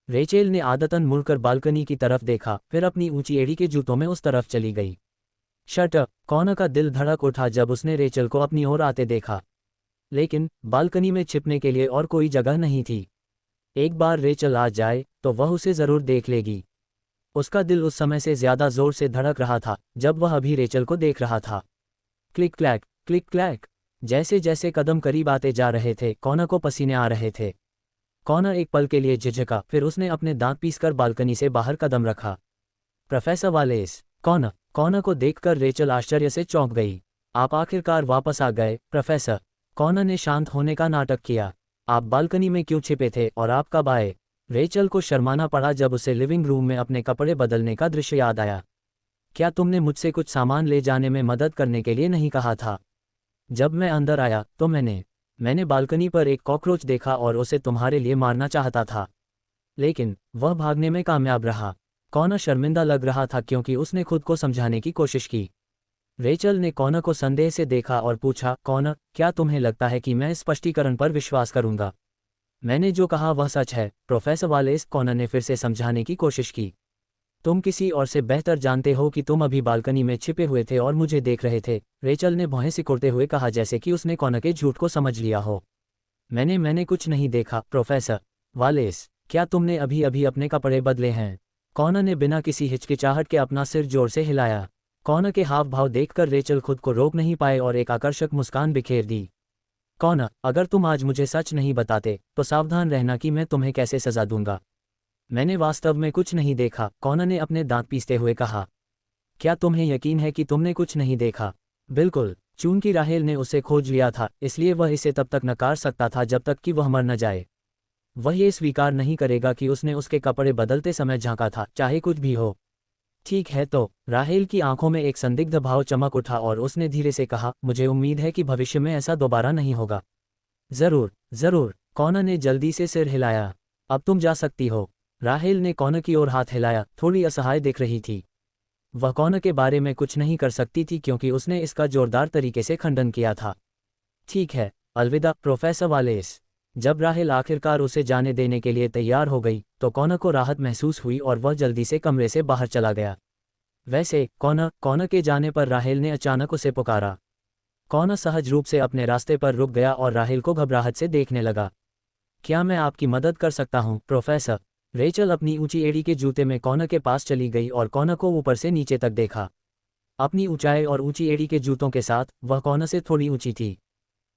रेचल ने आदतन मुड़कर बालकनी की तरफ देखा, फिर अपनी ऊंची एड़ी के जूतों में उस तरफ चली गई। Shut up! कॉनर का दिल धड़क उठा जब उसने रेचल को अपनी ओर आते देखा। लेकिन बालकनी में छिपने के लिए और कोई जगह नहीं थी। एक बार रेचल आ जाए तो वह उसे जरूर देख लेगी। उसका दिल उस समय से ज्यादा जोर से धड़क रहा था जब वह अभी रेचल को देख रहा था। Click clack, click clack. जैसे जैसे कदम करीब आते जा रहे थे, कॉनर को पसीने आ रहे थे। कॉनर एक पल के लिए झिझका, फिर उसने अपने दांत पीसकर बालकनी से बाहर कदम रखा। Professor wireless! कॉनर को देखकर रेचल आश्चर्य से चौंक गई। आप आखिरकार वापस आ गए, प्रोफेसर। कॉनर ने शांत होने का नाटक किया। आप बालकनी में क्यों छिपे थे और आप कब आए? रेचल को शर्माना पड़ा जब उसे लिविंग रूम में अपने कपड़े बदलने का दृश्य याद आया। क्या तुमने मुझसे कुछ सामान ले जाने में मदद करने के लिए नहीं कहा था? जब मैं अंदर आया तो मैंने बालकनी पर एक कॉकरोच देखा और उसे तुम्हारे लिए मारना चाहता था, लेकिन वह भागने में कामयाब रहा। कॉनर शर्मिंदा लग रहा था क्योंकि उसने खुद को समझाने की कोशिश की। रेचल ने कॉनर को संदेह से देखा और पूछा, कॉनर, क्या तुम्हें लगता है कि मैं इस स्पष्टीकरण पर विश्वास करूंगा? मैंने जो कहा वह सच है, प्रोफेसर वालेस। कॉनर ने फिर से समझाने की कोशिश की। तुम किसी और से बेहतर जानते हो कि तुम अभी बालकनी में छिपे हुए थे और मुझे देख रहे थे, रेचल ने भौहें सिकोड़ते हुए कहा जैसे कि उसने कॉनर के झूठ को समझ लिया हो। मैंने कुछ नहीं देखा, प्रोफेसर वालेस। क्या तुमने अभी अभी अपने कपड़े बदले हैं? कॉनर ने बिना किसी हिचकिचाहट के अपना सिर जोर से हिलाया। कॉनर के हाव भाव देखकर रेचल खुद को रोक नहीं पाए और एक आकर्षक मुस्कान बिखेर दी। कॉनर, अगर तुम आज मुझे सच नहीं बताते तो सावधान रहना कि मैं तुम्हें कैसे सजा दूंगा। मैंने वास्तव में कुछ नहीं देखा, कॉनर ने अपने दांत पीसते हुए कहा। क्या तुम्हें यकीन है कि तुमने कुछ नहीं देखा? बिल्कुल। चूंकि राहेल ने उसे खोज लिया था, इसलिए वह इसे तब तक नकार सकता था जब तक कि वह मर न जाए। वह ये स्वीकार नहीं करेगा कि उसने उसके कपड़े बदलते समय झांका था, चाहे कुछ भी हो। ठीक है तो। राहेल की आंखों में एक संदिग्ध भाव चमक उठा और उसने धीरे से कहा, मुझे उम्मीद है कि भविष्य में ऐसा दोबारा नहीं होगा। जरूर जरूर, कॉनर ने जल्दी से सिर हिलाया। अब तुम जा सकती हो। राहेल ने कॉनर की ओर हाथ हिलाया, थोड़ी असहाय दिख रही थी। वह कॉनर के बारे में कुछ नहीं कर सकती थी क्योंकि उसने इसका जोरदार तरीके से खंडन किया था। ठीक है, अलविदा, प्रोफेसर वालेस। जब राहेल आखिरकार उसे जाने देने के लिए तैयार हो गई तो कॉनर को राहत महसूस हुई और वह जल्दी से कमरे से बाहर चला गया। वैसे कॉनर के जाने पर राहेल ने अचानक उसे पुकारा। कॉनर सहज रूप से अपने रास्ते पर रुक गया और राहेल को घबराहट से देखने लगा। क्या मैं आपकी मदद कर सकता हूं, प्रोफेसर? रेचल अपनी ऊंची एड़ी के जूते में कॉनर के पास चली गई और कॉनर को ऊपर से नीचे तक देखा। अपनी ऊंचाई और ऊंची एड़ी के जूतों के साथ वह कॉनर से थोड़ी ऊंची थी।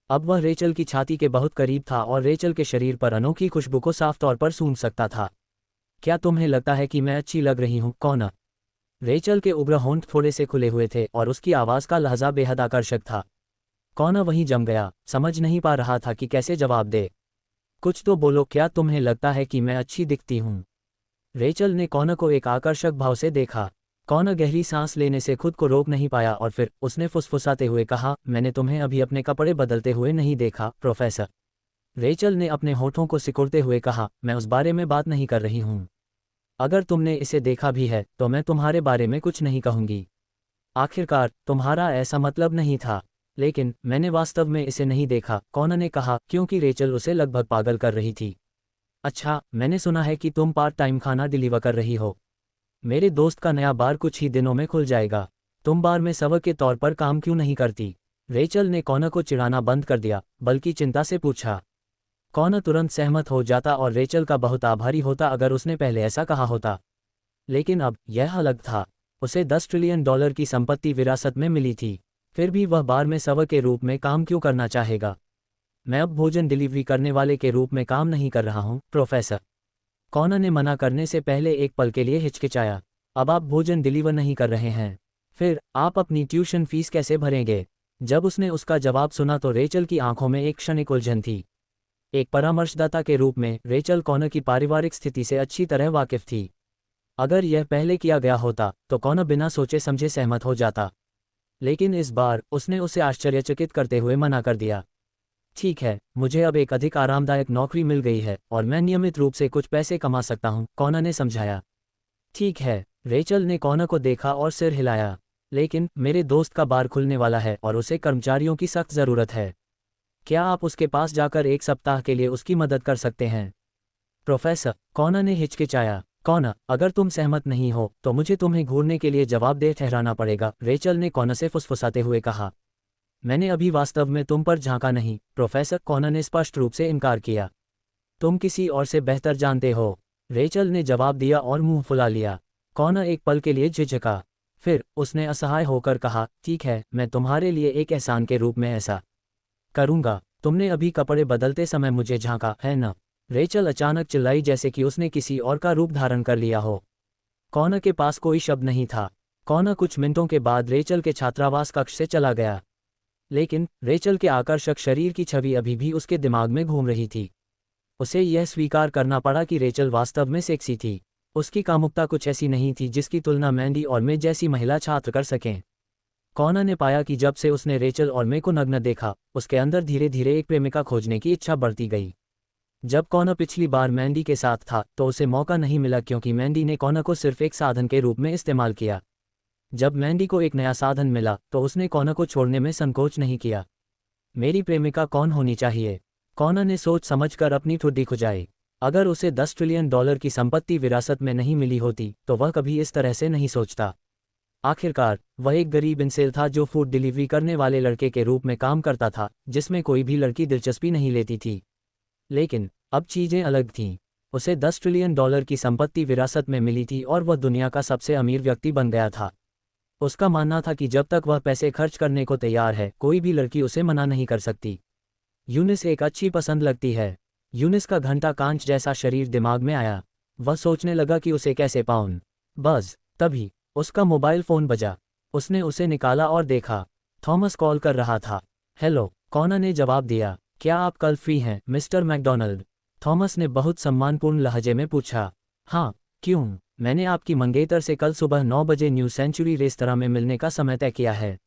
अब वह रेचल की छाती के बहुत करीब था और रेचल के शरीर पर अनोखी खुशबू को साफ तौर पर सूंघ सकता था। क्या तुम्हें लगता है कि मैं अच्छी लग रही हूं, कॉनर? रेचल के उग्र होंठ थोड़े से खुले हुए थे और उसकी आवाज़ का लहजा बेहद आकर्षक था। कॉनर वहीं जम गया, समझ नहीं पा रहा था कि कैसे जवाब दे। कुछ तो बोलो, क्या तुम्हें लगता है कि मैं अच्छी दिखती हूँ? रेचल ने कॉनर को एक आकर्षक भाव से देखा। कॉनर गहरी सांस लेने से खुद को रोक नहीं पाया और फिर उसने फुसफुसाते हुए कहा, मैंने तुम्हें अभी अपने कपड़े बदलते हुए नहीं देखा, प्रोफेसर। रेचल ने अपने होठों को सिकुड़ते हुए कहा, मैं उस बारे में बात नहीं कर रही हूँ। अगर तुमने इसे देखा भी है तो मैं तुम्हारे बारे में कुछ नहीं कहूँगी। आखिरकार तुम्हारा ऐसा मतलब नहीं था। लेकिन मैंने वास्तव में इसे नहीं देखा, कॉनर ने कहा, क्योंकि रेचल उसे लगभग पागल कर रही थी। अच्छा, मैंने सुना है कि तुम पार्ट टाइम खाना डिलीवर कर रही हो। मेरे दोस्त का नया बार कुछ ही दिनों में खुल जाएगा। तुम बार में सर्वर के तौर पर काम क्यों नहीं करती? रेचल ने कॉनर को चिढ़ाना बंद कर दिया, बल्कि चिंता से पूछा। कॉनर तुरंत सहमत हो जाता और रेचल का बहुत आभारी होता अगर उसने पहले ऐसा कहा होता। लेकिन अब यह अलग था। उसे $10 ट्रिलियन की संपत्ति विरासत में मिली थी, फिर भी वह बार में सर्वर के रूप में काम क्यों करना चाहेगा? मैं अब भोजन डिलीवरी करने वाले के रूप में काम नहीं कर रहा हूं, प्रोफेसर। कॉनर ने मना करने से पहले एक पल के लिए हिचकिचाया। अब आप भोजन डिलीवर नहीं कर रहे हैं, फिर आप अपनी ट्यूशन फीस कैसे भरेंगे? जब उसने उसका जवाब सुना तो रेचल की आंखों में एक क्षणिक उलझन थी। एक परामर्शदाता के रूप में रेचल कॉनर की पारिवारिक स्थिति से अच्छी तरह वाकिफ थी। अगर यह पहले किया गया होता तो कॉनर बिना सोचे समझे सहमत हो जाता, लेकिन इस बार उसने उसे आश्चर्यचकित करते हुए मना कर दिया। ठीक है, मुझे अब एक अधिक आरामदायक नौकरी मिल गई है और मैं नियमित रूप से कुछ पैसे कमा सकता हूं, कॉनर ने समझाया। ठीक है, रेचल ने कॉनर को देखा और सिर हिलाया। लेकिन मेरे दोस्त का बार खुलने वाला है और उसे कर्मचारियों की सख्त ज़रूरत है। क्या आप उसके पास जाकर एक सप्ताह के लिए उसकी मदद कर सकते हैं? प्रोफेसर, कॉनर ने हिचकिचाया। कॉनर, अगर तुम सहमत नहीं हो तो मुझे तुम्हें घूरने के लिए जवाबदेह ठहराना पड़ेगा, रेचल ने कॉनर से फुसफुसाते हुए कहा। मैंने अभी वास्तव में तुम पर झांका नहीं, प्रोफेसर, कॉनर ने स्पष्ट रूप से इनकार किया। तुम किसी और से बेहतर जानते हो, रेचल ने जवाब दिया और मुंह फुला लिया। कॉनर एक पल के लिए झिझका। फिर उसने असहाय होकर कहा, ठीक है, मैं तुम्हारे लिए एक एहसान के रूप में ऐसा करूंगा। तुमने अभी कपड़े बदलते समय मुझे झांका, है न? रेचल अचानक चिल्लाई जैसे कि उसने किसी और का रूप धारण कर लिया हो। कॉनर के पास कोई शब्द नहीं था। कॉनर कुछ मिनटों के बाद रेचल के छात्रावास कक्ष से चला गया। लेकिन रेचल के आकर्षक शरीर की छवि अभी भी उसके दिमाग में घूम रही थी। उसे यह स्वीकार करना पड़ा कि रेचल वास्तव में सेक्सी थी। उसकी कामुकता कुछ ऐसी नहीं थी जिसकी तुलना मैंडी और मे जैसी महिला छात्र कर सकें। कॉनर ने पाया कि जब से उसने रेचल और मे को नग्न देखा, उसके अंदर धीरे धीरे एक प्रेमिका खोजने की इच्छा बढ़ती गई। जब कॉनर पिछली बार मैंडी के साथ था तो उसे मौका नहीं मिला क्योंकि मैंडी ने कॉनर को सिर्फ एक साधन के रूप में इस्तेमाल किया। जब मैंडी को एक नया साधन मिला तो उसने कॉनर को छोड़ने में संकोच नहीं किया। मेरी प्रेमिका कौन होनी चाहिए? कॉनर ने सोच समझकर अपनी ठुड्डी खुजाई। अगर उसे $10 ट्रिलियन की संपत्ति विरासत में नहीं मिली होती तो वह कभी इस तरह से नहीं सोचता। आखिरकार वह एक गरीब इंसेल था जो फूड डिलीवरी करने वाले लड़के के रूप में काम करता था, जिसमें कोई भी लड़की दिलचस्पी नहीं लेती थी। लेकिन अब चीजें अलग थीं। उसे $10 ट्रिलियन की संपत्ति विरासत में मिली थी और वह दुनिया का सबसे अमीर व्यक्ति बन गया था। उसका मानना था कि जब तक वह पैसे खर्च करने को तैयार है, कोई भी लड़की उसे मना नहीं कर सकती। यूनिस एक अच्छी पसंद लगती है। यूनिस का घंटा कांच जैसा शरीर दिमाग में आया। वह सोचने लगा कि उसे कैसे पाऊं। बस तभी उसका मोबाइल फोन बजा। उसने उसे निकाला और देखा। थॉमस कॉल कर रहा था। हेलो, कॉनर ने जवाब दिया। क्या आप कल फ्री हैं, मिस्टर मैकडॉनल्ड? थॉमस ने बहुत सम्मानपूर्ण लहजे में पूछा। हाँ, क्यों? मैंने आपकी मंगेतर से कल सुबह 9 बजे न्यू सेंचुरी रेस्तरां में मिलने का समय तय किया है।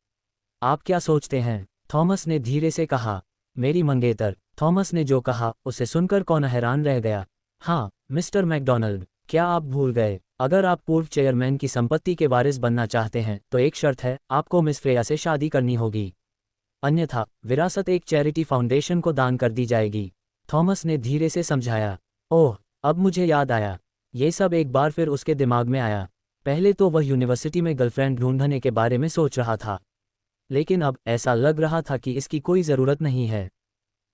आप क्या सोचते हैं? थॉमस ने धीरे से कहा। मेरी मंगेतर? थॉमस ने जो कहा उसे सुनकर कॉनर हैरान रह गया। हाँ, मिस्टर मैकडॉनल्ड, क्या आप भूल गए? अगर आप पूर्व चेयरमैन की संपत्ति के वारिस बनना चाहते हैं तो एक शर्त है, आपको मिस फ्रेया से शादी करनी होगी। अन्यथा विरासत एक चैरिटी फाउंडेशन को दान कर दी जाएगी, थॉमस ने धीरे से समझाया। ओह, अब मुझे याद आया। ये सब एक बार फिर उसके दिमाग में आया। पहले तो वह यूनिवर्सिटी में गर्लफ्रेंड ढूंढने के बारे में सोच रहा था, लेकिन अब ऐसा लग रहा था कि इसकी कोई ज़रूरत नहीं है।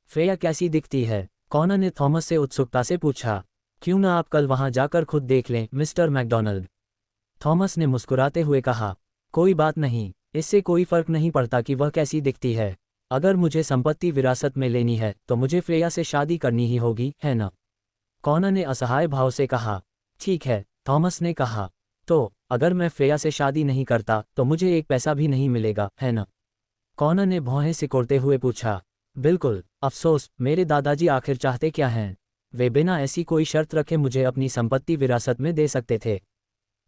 फ्रेया कैसी दिखती है? कॉनर ने थॉमस से उत्सुकता से पूछा। क्यों ना आप कल वहां जाकर खुद देख लें, मिस्टर मैकडॉनल्ड? थॉमस ने मुस्कुराते हुए कहा। कोई बात नहीं, इससे कोई फर्क नहीं पड़ता कि वह कैसी दिखती है। अगर मुझे संपत्ति विरासत में लेनी है तो मुझे फ्रेया से शादी करनी ही होगी, है ना? कॉनर ने असहाय भाव से कहा। ठीक है, थॉमस ने कहा। तो अगर मैं फ्रेया से शादी नहीं करता तो मुझे एक पैसा भी नहीं मिलेगा, है ना? कॉनर ने भौहें सिकोड़ते हुए पूछा। बिल्कुल, अफसोस, मेरे दादाजी आखिर चाहते क्या हैं? वे बिना ऐसी कोई शर्त रखे मुझे अपनी संपत्ति विरासत में दे सकते थे।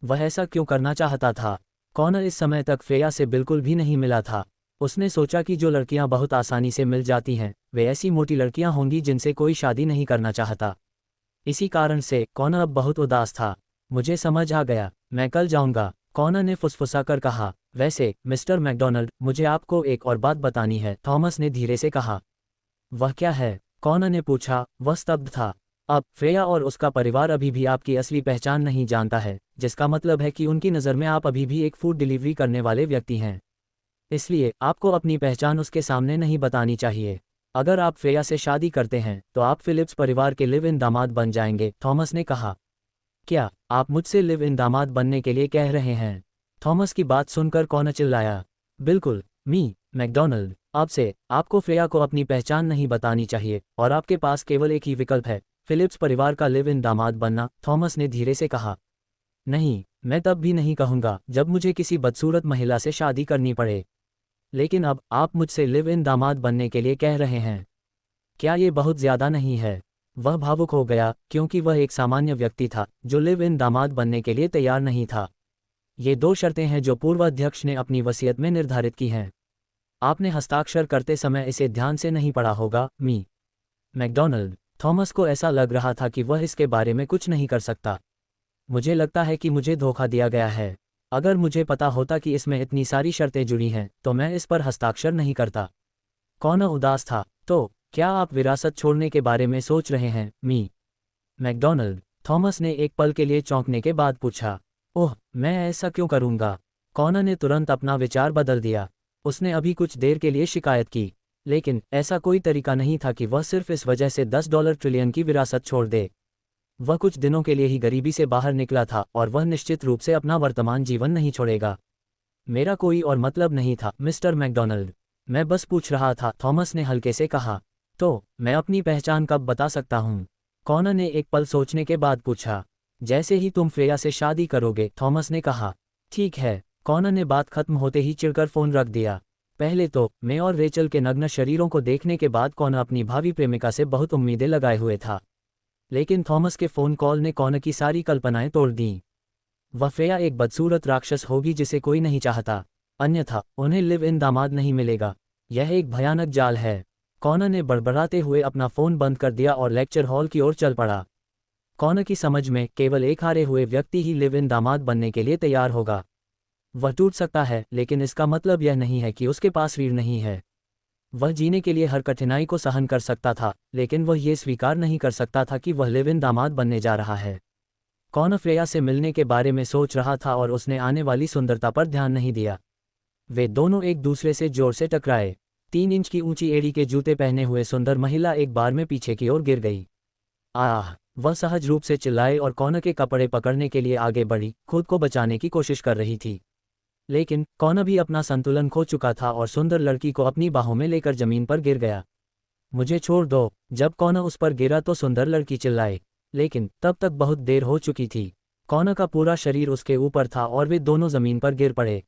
वह ऐसा क्यों करना चाहता था? कॉनर इस समय तक फ्रेया से बिल्कुल भी नहीं मिला था। उसने सोचा कि जो लड़कियां बहुत आसानी से मिल जाती हैं वे ऐसी मोटी लड़कियां होंगी जिनसे कोई शादी नहीं करना चाहता। इसी कारण से कॉनर अब बहुत उदास था। मुझे समझ आ गया, मैं कल जाऊंगा, कॉनर ने फुसफुसाकर कहा। वैसे मिस्टर मैकडॉनल्ड, मुझे आपको एक और बात बतानी है, थॉमस ने धीरे से कहा। वह क्या है? कॉनर ने पूछा। वह स्तब्ध था। अब फ्रेया और उसका परिवार अभी भी आपकी असली पहचान नहीं जानता है, जिसका मतलब है कि उनकी नज़र में आप अभी भी एक फूड डिलीवरी करने वाले व्यक्ति हैं। इसलिए आपको अपनी पहचान उसके सामने नहीं बतानी चाहिए। अगर आप फ्रेया से शादी करते हैं तो आप फिलिप्स परिवार के लिव इन दामाद बन जाएंगे, थॉमस ने कहा। क्या आप मुझसे लिव इन दामाद बनने के लिए कह रहे हैं? थॉमस की बात सुनकर कॉनर चिल्लाया। बिल्कुल, मैकडॉनल्ड, अब से आपको फ्रेया को अपनी पहचान नहीं बतानी चाहिए और आपके पास केवल एक ही विकल्प है, फिलिप्स परिवार का लिव इन दामाद बनना, थॉमस ने धीरे से कहा। नहीं, मैं तब भी नहीं कहूँगा जब मुझे किसी बदसूरत महिला से शादी करनी पड़े। लेकिन अब आप मुझसे लिव इन दामाद बनने के लिए कह रहे हैं। क्या ये बहुत ज्यादा नहीं है? वह भावुक हो गया क्योंकि वह एक सामान्य व्यक्ति था जो लिव इन दामाद बनने के लिए तैयार नहीं था। ये 2 शर्तें हैं जो पूर्व अध्यक्ष ने अपनी वसीयत में निर्धारित की हैं। आपने हस्ताक्षर करते समय इसे ध्यान से नहीं पढ़ा होगा, मी मैकडॉनल्ड। थॉमस को ऐसा लग रहा था कि वह इसके बारे में कुछ नहीं कर सकता। मुझे लगता है कि मुझे धोखा दिया गया है। अगर मुझे पता होता कि इसमें इतनी सारी शर्तें जुड़ी हैं तो मैं इस पर हस्ताक्षर नहीं करता। कॉनर उदास था। तो क्या आप विरासत छोड़ने के बारे में सोच रहे हैं, मी मैकडॉनल्ड? थॉमस ने एक पल के लिए चौंकने के बाद पूछा। ओह, मैं ऐसा क्यों करूंगा? कॉनर ने तुरंत अपना विचार बदल दिया। उसने अभी कुछ देर के लिए शिकायत की, लेकिन ऐसा कोई तरीका नहीं था कि वह सिर्फ इस वजह से $10 ट्रिलियन की विरासत छोड़ दे। वह कुछ दिनों के लिए ही गरीबी से बाहर निकला था और वह निश्चित रूप से अपना वर्तमान जीवन नहीं छोड़ेगा। मेरा कोई और मतलब नहीं था, मिस्टर मैकडॉनल्ड। मैं बस पूछ रहा था, थॉमस ने हल्के से कहा। तो मैं अपनी पहचान कब बता सकता हूँ? कॉनर ने एक पल सोचने के बाद पूछा। जैसे ही तुम फ्रेया से शादी करोगे, थॉमस ने कहा। ठीक है। कॉनर ने बात खत्म होते ही चिढ़कर फोन रख दिया। पहले तो मैं और रेचल के नग्न शरीरों को देखने के बाद कॉनर अपनी भावी प्रेमिका से बहुत उम्मीदें लगाए हुए था। लेकिन थॉमस के फ़ोन कॉल ने कॉनर की सारी कल्पनाएं तोड़ दीं। वह फ्रेया एक बदसूरत राक्षस होगी जिसे कोई नहीं चाहता, अन्यथा उन्हें लिव इन दामाद नहीं मिलेगा। यह एक भयानक जाल है। कॉनर ने बड़बड़ाते हुए अपना फ़ोन बंद कर दिया और लेक्चर हॉल की ओर चल पड़ा। कॉनर की समझ में केवल एक हारे हुए व्यक्ति ही लिव इन दामाद बनने के लिए तैयार होगा। वह टूट सकता है, लेकिन इसका मतलब यह नहीं है कि उसके पास रीढ़ नहीं है। वह जीने के लिए हर कठिनाई को सहन कर सकता था, लेकिन वह ये स्वीकार नहीं कर सकता था कि वह लिव इन दामाद बनने जा रहा है। कॉनर फ्रेया से मिलने के बारे में सोच रहा था और उसने आने वाली सुंदरता पर ध्यान नहीं दिया। वे दोनों एक दूसरे से जोर से टकराए। 3 इंच की ऊंची एड़ी के जूते पहने हुए सुंदर महिला एक बार में पीछे की ओर गिर गई। आह! वह सहज रूप से चिल्लाए और कॉनर के कपड़े पकड़ने के लिए आगे बढ़ी, खुद को बचाने की कोशिश कर रही थी। लेकिन कॉनर भी अपना संतुलन खो चुका था और सुंदर लड़की को अपनी बाहों में लेकर जमीन पर गिर गया। मुझे छोड़ दो। जब कॉनर उस पर गिरा तो सुंदर लड़की चिल्लाई, लेकिन तब तक बहुत देर हो चुकी थी। कॉनर का पूरा शरीर उसके ऊपर था और वे दोनों जमीन पर गिर पड़े।